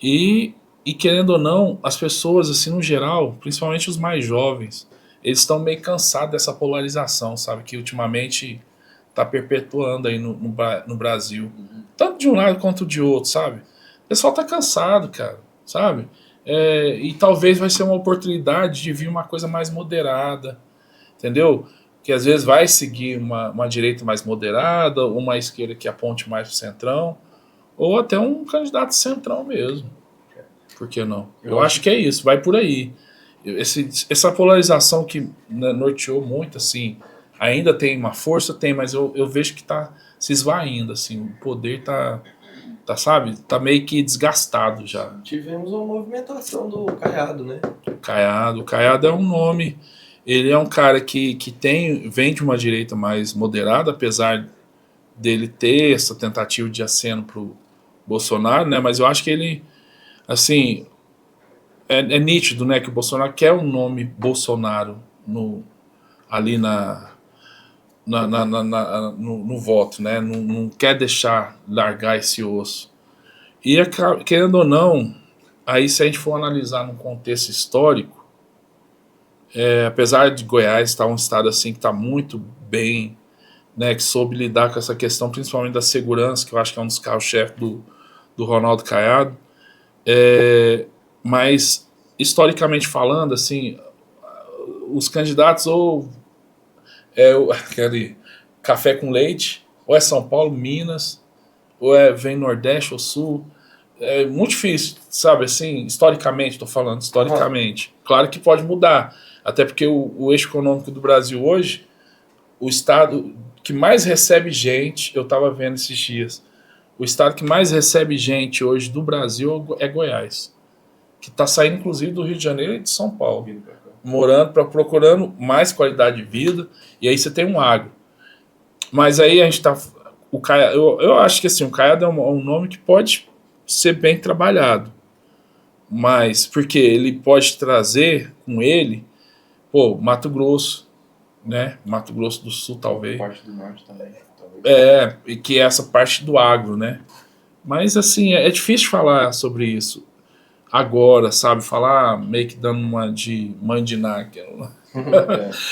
e querendo ou não, as pessoas, assim, no geral, principalmente os mais jovens, eles estão meio cansados dessa polarização, sabe? Que ultimamente está perpetuando aí no Brasil. Tanto de um lado quanto de outro, sabe? O pessoal tá cansado, cara, sabe? E talvez vai ser uma oportunidade de vir uma coisa mais moderada, entendeu? Que às vezes vai seguir uma direita mais moderada, uma esquerda que aponte mais pro centrão, ou até um candidato centrão mesmo. Por que não? Eu acho que é isso, vai por aí. Essa polarização que norteou muito, assim, ainda tem uma força, tem, mas eu vejo que tá se esvaindo, assim, o poder tá, sabe, tá meio que desgastado já. Tivemos uma movimentação do Caiado, né? O Caiado é um nome, ele é um cara que vem de uma direita mais moderada, apesar dele ter essa tentativa de aceno pro Bolsonaro, né, mas eu acho que ele, assim, é nítido, né, que o Bolsonaro quer um nome Bolsonaro ali no voto, né, não quer largar esse osso. E querendo ou não, aí se a gente for analisar num contexto histórico, apesar de Goiás estar um estado assim que está muito bem, né, que soube lidar com essa questão, principalmente da segurança, que eu acho que é um dos carros-chefe do Ronaldo Caiado, mas historicamente falando, assim, os candidatos ou aquele café com leite, ou é São Paulo, Minas, ou vem Nordeste ou Sul. É muito difícil, sabe, assim, historicamente, estou falando, historicamente. Claro que pode mudar, até porque o eixo econômico do Brasil hoje, o estado que mais recebe gente, eu estava vendo esses dias, o estado que mais recebe gente hoje do Brasil é Goiás, que está saindo inclusive do Rio de Janeiro e de São Paulo, procurando mais qualidade de vida, e aí você tem um agro. Mas aí a gente está... Eu acho que assim, o Caiado é um nome que pode ser bem trabalhado, mas porque ele pode trazer com ele, Mato Grosso, né? Mato Grosso do Sul, talvez. Parte do Norte também. E que é essa parte do agro, né? Mas assim, é difícil falar sobre isso agora, sabe? Falar meio que dando uma de mandinar,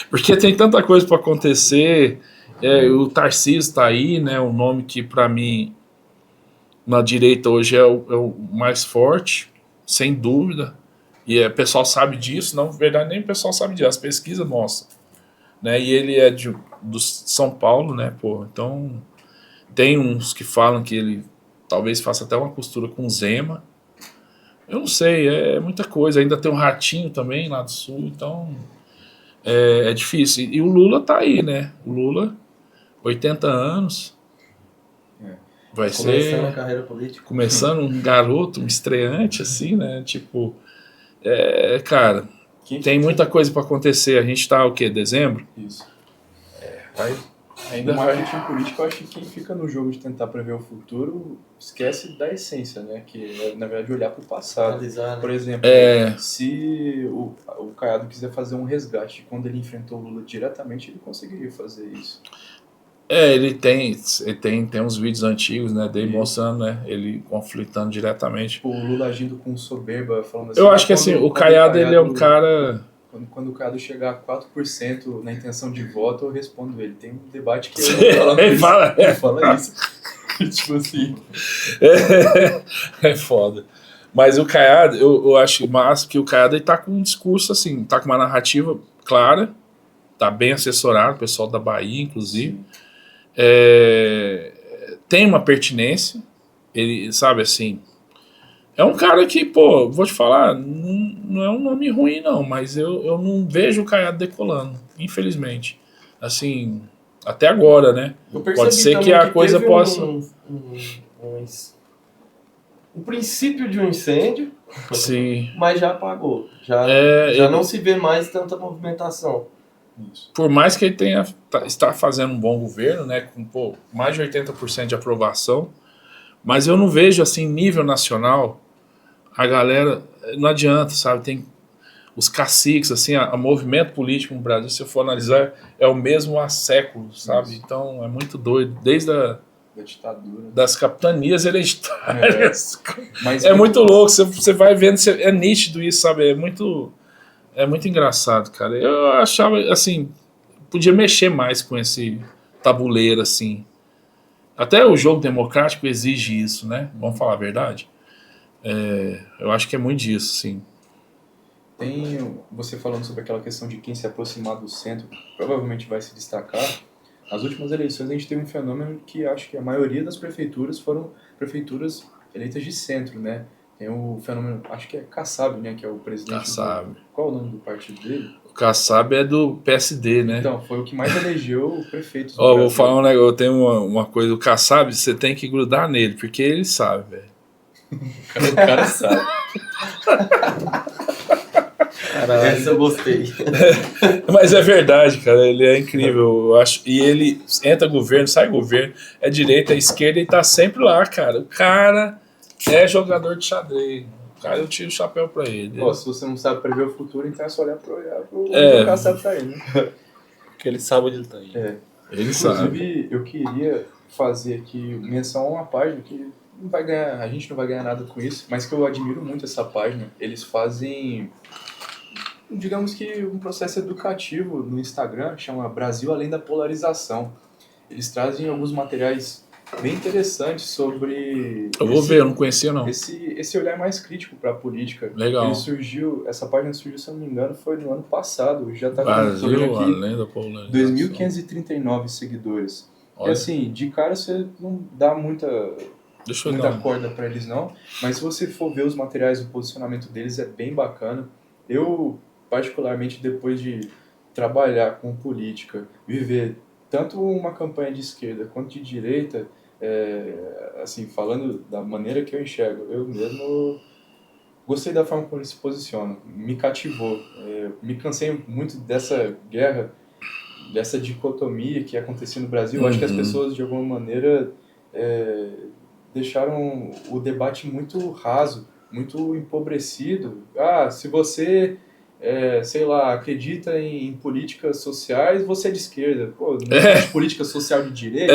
porque tem tanta coisa para acontecer. O Tarcísio está aí, né? O nome que para mim na direita hoje é o mais forte, sem dúvida. E o pessoal sabe disso, na verdade nem o pessoal sabe disso, as pesquisas mostram, né? E ele é do São Paulo, né? Então tem uns que falam que ele talvez faça até uma costura com Zema. Eu não sei, é muita coisa. Ainda tem um Ratinho também lá do Sul, então é difícil. E o Lula tá aí, né? O Lula, 80 anos. Vai começando a carreira política. Começando um garoto, um estreante, assim, né? Tipo, cara, tem muita coisa para acontecer. A gente tá, o quê? Dezembro? Isso. Ainda no marketing político, eu acho que quem fica no jogo de tentar prever o futuro esquece da essência, né? Que é, na verdade, olhar para o passado. Analisar, né? Por exemplo, se o Caiado quiser fazer um resgate, quando ele enfrentou o Lula diretamente, ele conseguiria fazer isso. Ele tem uns vídeos antigos, né, dele mostrando, né, ele conflitando diretamente. O Lula agindo com soberba, falando assim... Eu acho que assim, o Caiado, ele é um cara... Quando o Caiado chegar a 4% na intenção de voto, eu respondo ele. Tem um debate que ele fala isso. Tipo assim... É foda. Mas o Caiado, eu acho massa que o Caiado ele tá com um discurso assim, tá com uma narrativa clara, tá bem assessorado, o pessoal da Bahia, inclusive. Tem uma pertinência, ele, sabe, assim, é um cara que, vou te falar, não é um nome ruim não, mas eu não vejo o Caiado decolando, infelizmente, assim, até agora, né? Pode ser que a coisa possa... O princípio de um incêndio, sim, mas já apagou, já não se vê mais tanta movimentação. Isso. Por mais que ele está fazendo um bom governo, né, com mais de 80% de aprovação, Mas eu não vejo, assim, nível nacional, a galera, não adianta, sabe? Tem os caciques, assim, a movimento político no Brasil, se eu for analisar, é o mesmo há séculos, sabe? Então é muito doido, desde Da ditadura. das capitanias hereditárias. Mas É muito louco, você vai vendo, é nítido isso, sabe? É muito engraçado, cara. Eu achava, assim, podia mexer mais com esse tabuleiro, assim. Até o jogo democrático exige isso, né? Vamos falar a verdade? Eu acho que é muito disso, sim. Tem você falando sobre aquela questão de quem se aproximar do centro provavelmente vai se destacar. Nas últimas eleições a gente teve um fenômeno que acho que a maioria das prefeituras foram prefeituras eleitas de centro, né? Tem o fenômeno, acho que é Kassab, né? Que é o presidente Kassab. Qual é o nome do partido dele? O Kassab é do PSD, né? Então, foi o que mais elegeu prefeitos do Ó, vou Brasil. falar um negócio, eu tenho uma coisa, o Kassab, você tem que grudar nele, porque ele sabe, velho. O cara sabe. Caralho, essa eu gostei. Mas é verdade, cara, ele é incrível, eu acho. E ele entra governo, sai governo, é direita, é esquerda e tá sempre lá, cara. O cara é jogador de xadrez. O cara, eu tiro o chapéu pra ele. Pô, se você não sabe prever o futuro, então é só olhar pro É. Kassab tá aí, né? Porque ele sabe onde ele tá indo. É. Ele sabe. Inclusive, eu queria fazer aqui menção a uma página que não vai ganhar, a gente não vai ganhar nada com isso, mas que eu admiro muito essa página. Eles fazem, digamos que um processo educativo no Instagram, chama Brasil Além da Polarização. Eles trazem alguns materiais bem interessantes sobre... Eu vou ver, eu não conhecia não. Esse olhar mais crítico para a política. Legal. Essa página surgiu, se eu não me engano, foi no ano passado. Já está Brasil, aqui Além da Polarização. 2.539 seguidores. Olha. E assim, de cara você não dá muita Deixa eu dar corda para eles não, mas se você for ver os materiais, o posicionamento deles é bem bacana. Eu, particularmente, depois de trabalhar com política, viver tanto uma campanha de esquerda quanto de direita, assim, falando da maneira que eu enxergo, eu mesmo gostei da forma como eles se posicionam, me cativou. Me cansei muito dessa guerra, dessa dicotomia que acontecia no Brasil. Eu acho que as pessoas, de alguma maneira, deixaram o debate muito raso, muito empobrecido. Se você, sei lá, acredita em políticas sociais, você é de esquerda. Pô, não existe política social de direita?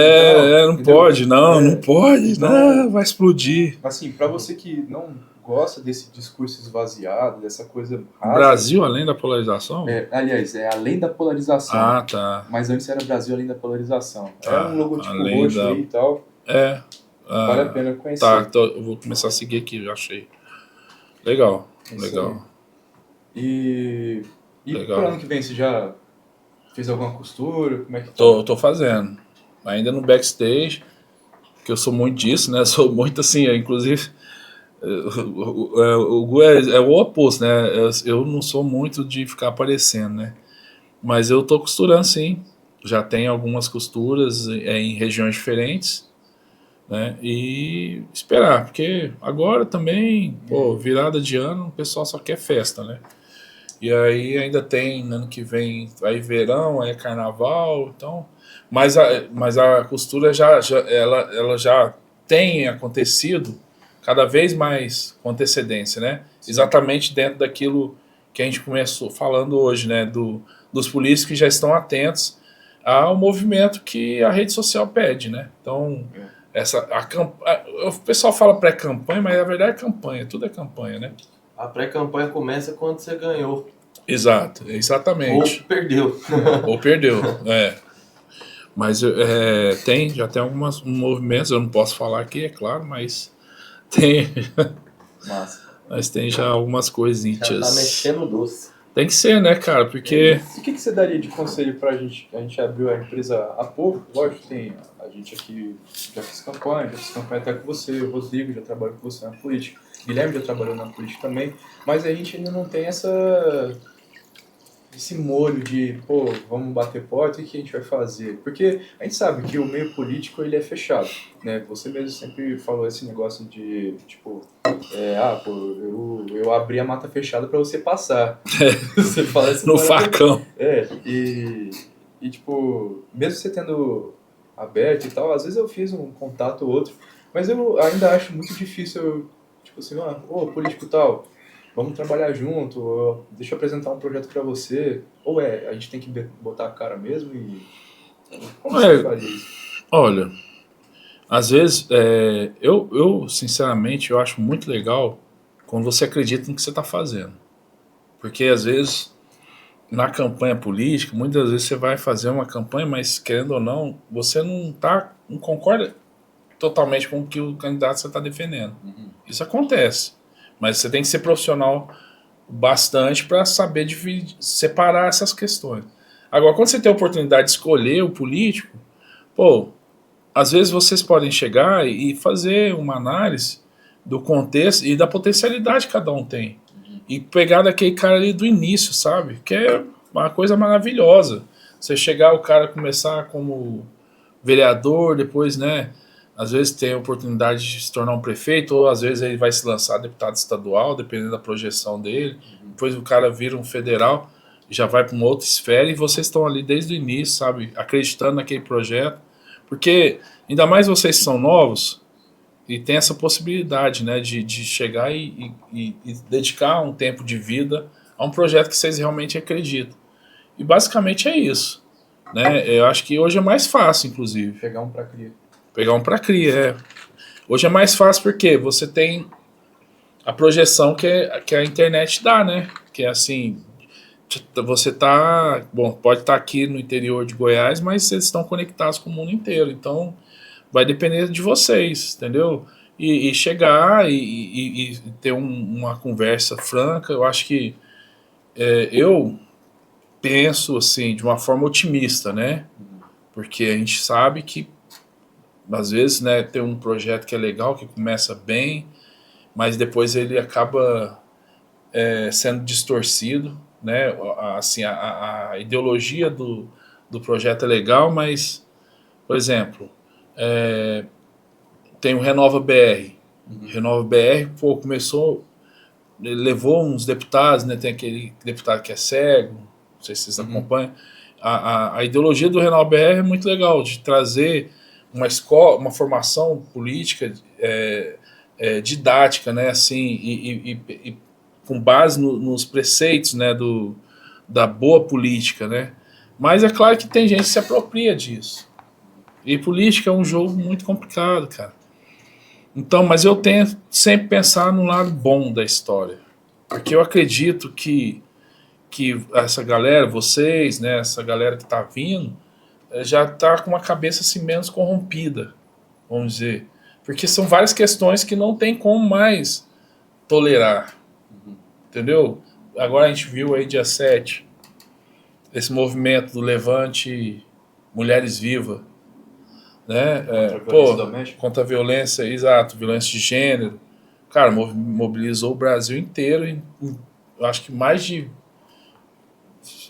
não entendeu? pode, não pode, então, não, vai explodir. Assim, para você que não gosta desse discurso esvaziado, dessa coisa rasa... Brasil Além da Polarização? Aliás, é Além da Polarização. Ah, tá. Mas antes era Brasil Além da Polarização. Tá, É um logotipo além roxo da- aí e tal. Vale a pena conhecer. Tá, então eu vou começar a seguir aqui, já achei. Legal, Isso legal. E Legal. pro ano que vem, você já fez alguma costura? Como é que tá? Tô fazendo. Ainda no backstage, que eu sou muito disso, né? Sou muito assim, inclusive. O Gu é o oposto, né? Eu não sou muito de ficar aparecendo, né? Mas eu tô costurando sim. Já tem algumas costuras em regiões diferentes, né? E esperar, porque agora também, virada de ano, o pessoal só quer festa, né? E aí ainda tem, ano que vem, aí verão, aí é carnaval, então... Mas a costura ela já tem acontecido cada vez mais com antecedência, né? Exatamente dentro daquilo que a gente começou falando hoje, né? Dos políticos que já estão atentos ao movimento que a rede social pede, né? Então, o pessoal fala pré-campanha, mas na verdade é campanha, tudo é campanha, né? A pré-campanha começa quando você ganhou. Exato, exatamente. Ou perdeu. Ou perdeu, Mas já tem alguns movimentos, eu não posso falar aqui, é claro, mas tem. Massa. Mas tem já algumas coisinhas. Já tá mexendo o doce. Tem que ser, né, cara? Porque. E o que você daria de conselho pra gente? A gente abriu a empresa há pouco, lógico, tem a gente aqui já fiz campanha até com você, o Rodrigo já trabalhou com você na política, Guilherme já trabalhou na política também, mas a gente ainda não tem esse molho de, vamos bater porta, e o que a gente vai fazer? Porque a gente sabe que o meio político, ele é fechado, né? Você mesmo sempre falou esse negócio de, tipo, eu abri a mata fechada para você passar. Você fala isso No facão. E, tipo, mesmo você tendo aberto e tal, às vezes eu fiz um contato ou outro, Mas eu ainda acho muito difícil, tipo assim, político tal, vamos trabalhar junto, ou, deixa eu apresentar um projeto pra você. Ou a gente tem que botar a cara mesmo e... Como você faria isso? Olha, às vezes, eu sinceramente, eu acho muito legal quando você acredita no que você está fazendo. Porque às vezes, na campanha política, muitas vezes você vai fazer uma campanha, mas querendo ou não, você não concorda totalmente com o que o candidato você está defendendo. Isso acontece. Mas você tem que ser profissional bastante para saber separar essas questões. Agora, quando você tem a oportunidade de escolher o político, pô, às vezes vocês podem chegar e fazer uma análise do contexto e da potencialidade que cada um tem. E pegar daquele cara ali do início, sabe? Que é uma coisa maravilhosa. Você chegar, o cara começar como vereador, depois, né? Às vezes tem a oportunidade de se tornar um prefeito, ou às vezes ele vai se lançar deputado estadual, dependendo da projeção dele. Depois o cara vira um federal, já vai para uma outra esfera, e vocês estão ali desde o início, sabe? Acreditando naquele projeto. Porque, ainda mais vocês são novos, e tem essa possibilidade, né, de chegar e dedicar um tempo de vida a um projeto que vocês realmente acreditam. E basicamente é isso. Né? Eu acho que hoje é mais fácil, inclusive. Pegar um pra cria. Pegar um para cria, é. Hoje é mais fácil porque você tem a projeção que a internet dá, né? Que é assim, você tá, bom, pode estar aqui no interior de Goiás, mas vocês estão conectados com o mundo inteiro. Então, vai depender de vocês, entendeu? E chegar e ter uma conversa franca. Eu acho que eu penso assim de uma forma otimista, né? Porque a gente sabe que às vezes, né, tem um projeto que é legal, que começa bem, mas depois ele acaba sendo distorcido, né? Assim, a ideologia do projeto é legal, mas, por exemplo, tem o Renova BR. Renova BR, pô, começou, levou uns deputados, né? Tem aquele deputado que é cego, não sei se vocês acompanham. A ideologia do Renova BR é muito legal, de trazer uma escola, uma formação política didática, né, assim, e com base nos preceitos, né, da boa política, né. Mas é claro que tem gente que se apropria disso. E política é um jogo muito complicado, cara. Então, mas eu tento sempre pensar no lado bom da história, porque eu acredito que essa galera, vocês, né, essa galera que tá vindo, já está com uma cabeça assim, menos corrompida, vamos dizer. Porque são várias questões que não tem como mais tolerar. Entendeu? Agora a gente viu aí dia 7, esse movimento do Levante Mulheres Vivas. Né? Contra a violência, exato, violência de gênero. Cara, mobilizou o Brasil inteiro, eu acho que mais de,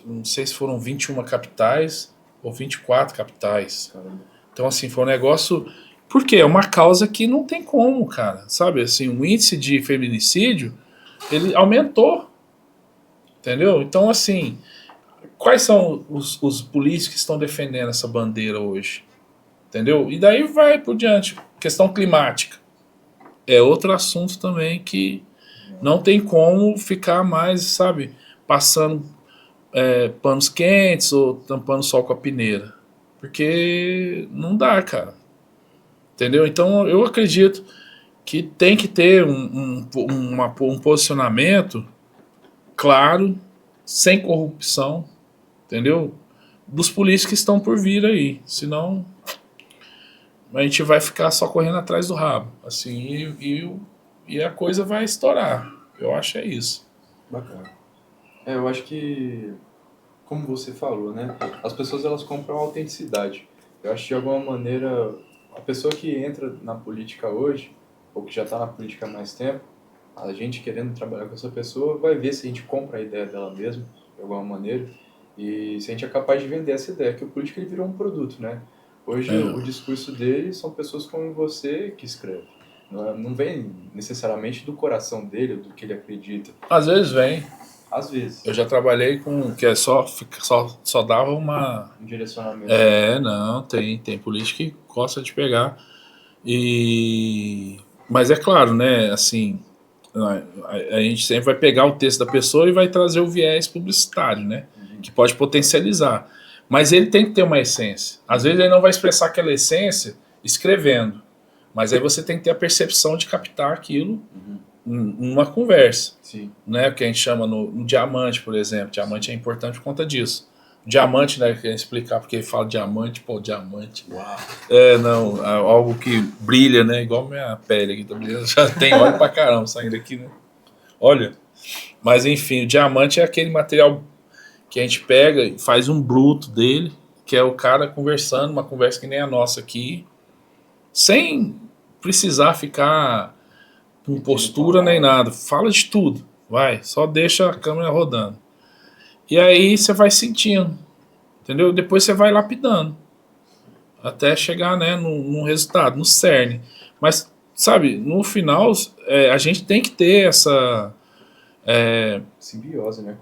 não sei se foram 21 capitais, ou 24 capitais. Caramba. Então, assim, foi um negócio... Porque é uma causa que não tem como, cara. Sabe, assim, o índice de feminicídio, ele aumentou. Entendeu? Então, assim, quais são os políticos que estão defendendo essa bandeira hoje? Entendeu? E daí vai por diante. Questão climática. É outro assunto também que não tem como ficar mais, sabe, passando... panos quentes ou tampando o sol com a peneira. Porque não dá, cara. Entendeu? Então eu acredito que tem que ter um posicionamento claro, sem corrupção, entendeu? Dos políticos que estão por vir aí. Senão a gente vai ficar só correndo atrás do rabo. Assim, e a coisa vai estourar. Eu acho que é isso. Bacana. Eu acho que, como você falou, né? As pessoas, elas compram a autenticidade. Eu acho que, de alguma maneira, a pessoa que entra na política hoje, ou que já está na política há mais tempo, a gente querendo trabalhar com essa pessoa, vai ver se a gente compra a ideia dela mesmo, de alguma maneira, e se a gente é capaz de vender essa ideia, que o político ele virou um produto, né? Hoje, o discurso dele são pessoas como você que escrevem. Não vem necessariamente do coração dele, do que ele acredita. Às vezes vem. Às vezes. Eu já trabalhei com que só dava um direcionamento. Não, tem político que gosta de pegar Mas é claro, né, assim, a gente sempre vai pegar o texto da pessoa e vai trazer o viés publicitário, né, que pode potencializar. Mas ele tem que ter uma essência. Às vezes ele não vai expressar aquela essência escrevendo, mas aí você tem que ter a percepção de captar aquilo numa conversa. Sim. Né, que a gente chama no diamante, por exemplo. Diamante é importante por conta disso. Diamante, né, quer explicar porque ele fala diamante, pô, diamante. Uau. Não, algo que brilha, né, igual minha pele aqui, tá brilhando. Já tem óleo pra caramba saindo aqui, né. Olha, mas enfim, o diamante é aquele material que a gente pega e faz um bruto dele, que é o cara conversando, uma conversa que nem a nossa aqui, sem precisar ficar com postura nem nada. Fala de tudo, vai, só deixa a câmera rodando. E aí você vai sentindo, entendeu? Depois você vai lapidando, até chegar, né, num resultado, no cerne. Mas, sabe, no final, a gente tem que ter essa... simbiose, né?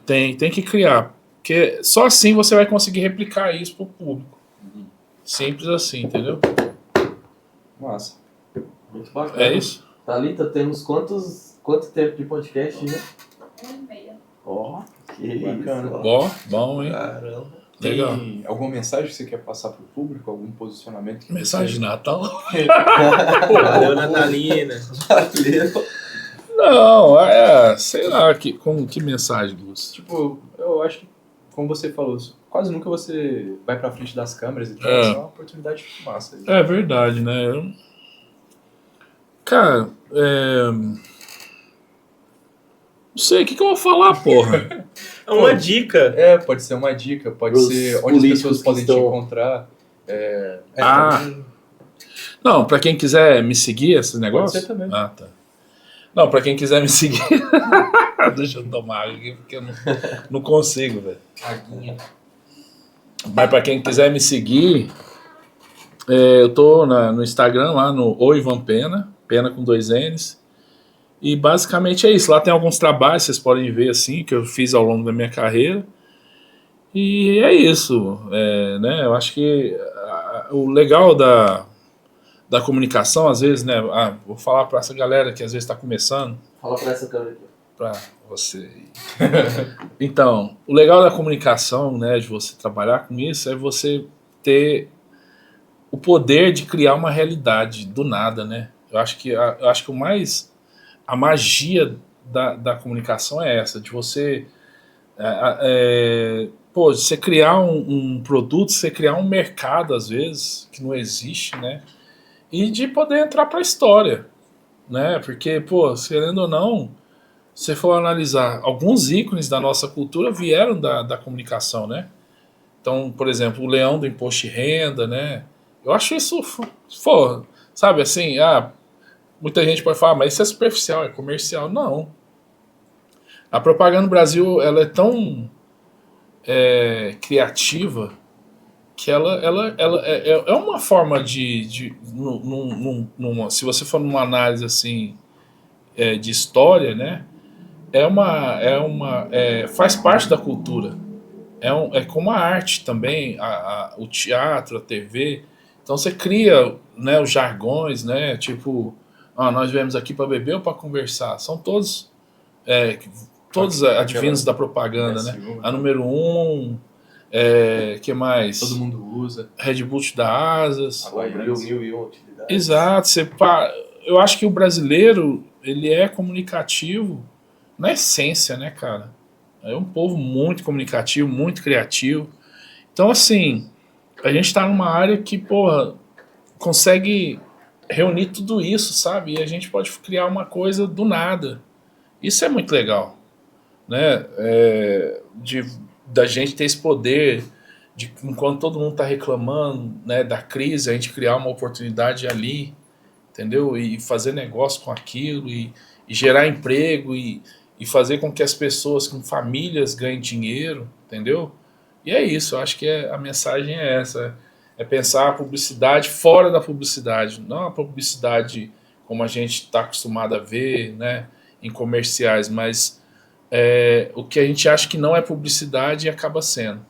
Tem que criar. Porque só assim você vai conseguir replicar isso pro público. Simples assim, entendeu? Massa. Muito bacana. É isso. Thalita, temos quanto tempo de podcast, né? 1h30. Ó, que Bacana. isso. Bom, hein? Caramba. Legal. Tem alguma mensagem que você quer passar pro público? Algum posicionamento? Que Mensagem de Natal? Valeu, Natalina. Valeu. Não, sei lá, que mensagem, Lúcio? Tipo, eu acho que, como você falou, quase nunca você vai pra frente das câmeras e tal. É. Isso é uma oportunidade massa. Aí. É verdade, né? Cara, não sei, o que eu vou falar, porra? É uma dica. Pode ser uma dica, pode Pros ser onde as políticos pessoas que podem te estão- encontrar. Não, pra quem quiser me seguir, esse negócio? ser também. Ah, tá. Não, pra quem quiser me seguir... Deixa eu tomar água aqui, porque eu não consigo, velho. Aguinha. Mas pra quem quiser me seguir, eu tô no Instagram, lá no Ivan Pena, Pena com 2 N's. E basicamente é isso. Lá tem alguns trabalhos, vocês podem ver assim, que eu fiz ao longo da minha carreira. E é isso. Né, eu acho que o legal da comunicação, às vezes, né? Vou falar para essa galera que às vezes está começando. Fala pra essa câmera aqui. Para você. Então, o legal da comunicação, né, de você trabalhar com isso, é você ter o poder de criar uma realidade do nada, né? Eu acho que o mais... A magia da comunicação é essa, de você... você criar um produto, você criar um mercado, às vezes, que não existe, né? E de poder entrar para a história, né? Porque, querendo ou não, se você for analisar, alguns ícones da nossa cultura vieram da comunicação, né? Então, por exemplo, o leão do imposto de renda, né? Eu acho isso, sabe assim, muita gente pode falar, mas isso é superficial, é comercial. Não. A propaganda no Brasil, ela é tão criativa que ela é uma forma se você for numa análise assim de história, né? Faz parte da cultura. É como a arte também, o teatro, a TV. Então você cria, né, os jargões, né? Tipo, nós viemos aqui para beber ou para conversar. São todos advindos da propaganda, né? A número 1, que mais? Todo mundo usa. Red Bull te dá asas. Agora, 1001 utilidades. Exato. Eu acho que o brasileiro, ele é comunicativo na essência, né, cara? É um povo muito comunicativo, muito criativo. Então, assim, a gente tá numa área que, consegue reunir tudo isso, sabe? E a gente pode criar uma coisa do nada. Isso é muito legal, né? Da gente ter esse poder de, enquanto todo mundo tá reclamando, né, da crise, a gente criar uma oportunidade ali, entendeu? E fazer negócio com aquilo, e gerar emprego, e fazer com que as pessoas, com famílias, ganhem dinheiro, entendeu? E é isso, eu acho que a mensagem é essa, é pensar a publicidade fora da publicidade, não a publicidade como a gente está acostumado a ver, né, em comerciais, mas o que a gente acha que não é publicidade acaba sendo,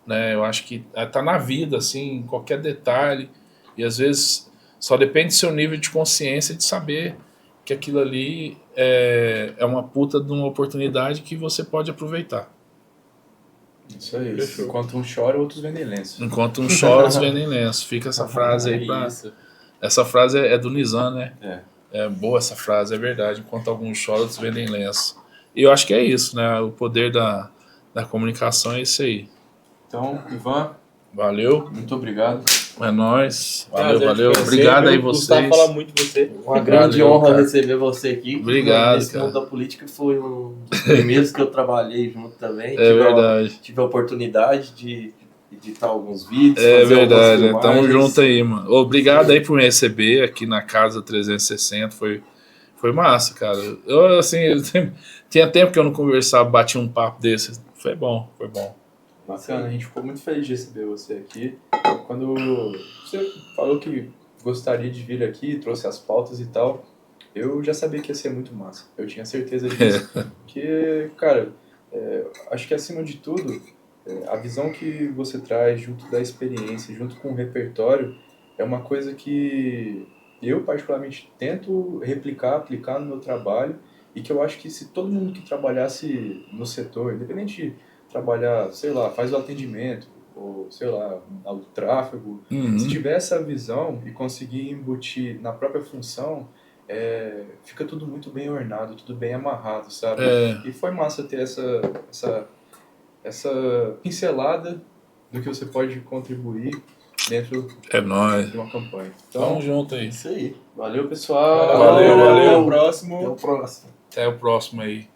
né? Eu acho que tá na vida, assim, em qualquer detalhe, e às vezes Só depende do seu nível de consciência de saber que aquilo ali é uma puta de uma oportunidade que você pode aproveitar. Isso aí. Fechou. Enquanto um chora, outros vendem lenço. Enquanto uns choram, outros vendem lenço. Fica essa frase aí pra... Isso. Essa frase é do Nizam, né? É. É boa essa frase, é verdade. Enquanto alguns choram, outros vendem lenço. E eu acho que é isso, né? O poder da comunicação é isso aí. Então, Ivan, Valeu, muito obrigado. é nóis. Valeu, Prazer te valeu. conhecer, Obrigado viu? aí Gustavo vocês. fala muito de você. Uma grande Valeu, honra cara. receber você aqui. Obrigado, Nesse cara. mundo da política foi um dos primeiros que eu trabalhei junto também. É verdade. Tive a oportunidade de editar alguns vídeos, É fazer verdade, algumas tamo filmagens. junto aí, mano. Obrigado aí por me receber aqui na Casa 360, foi massa, cara. Eu, assim, tinha tempo que eu não conversava, bati um papo desse. Foi bom, foi bom. Bacana, a gente ficou muito feliz de receber você aqui. Quando você falou que gostaria de vir aqui, trouxe as pautas e tal, eu já sabia que ia ser muito massa. Eu tinha certeza disso. Porque, cara, acho que acima de tudo, a visão que você traz junto da experiência, junto com o repertório, é uma coisa que eu particularmente tento replicar, aplicar no meu trabalho, e que eu acho que se todo mundo que trabalhasse no setor, independente de trabalhar, sei lá, faz o atendimento, ou sei lá, o tráfego, se tiver essa visão e conseguir embutir na própria função, fica tudo muito bem ornado, tudo bem amarrado, sabe? E foi massa ter essa pincelada do que você pode contribuir dentro É nóis. de uma campanha. Então, Tamo junto aí. Isso aí. valeu, pessoal. Valeu, valeu. Até o próximo. Até o próximo. Até o próximo aí.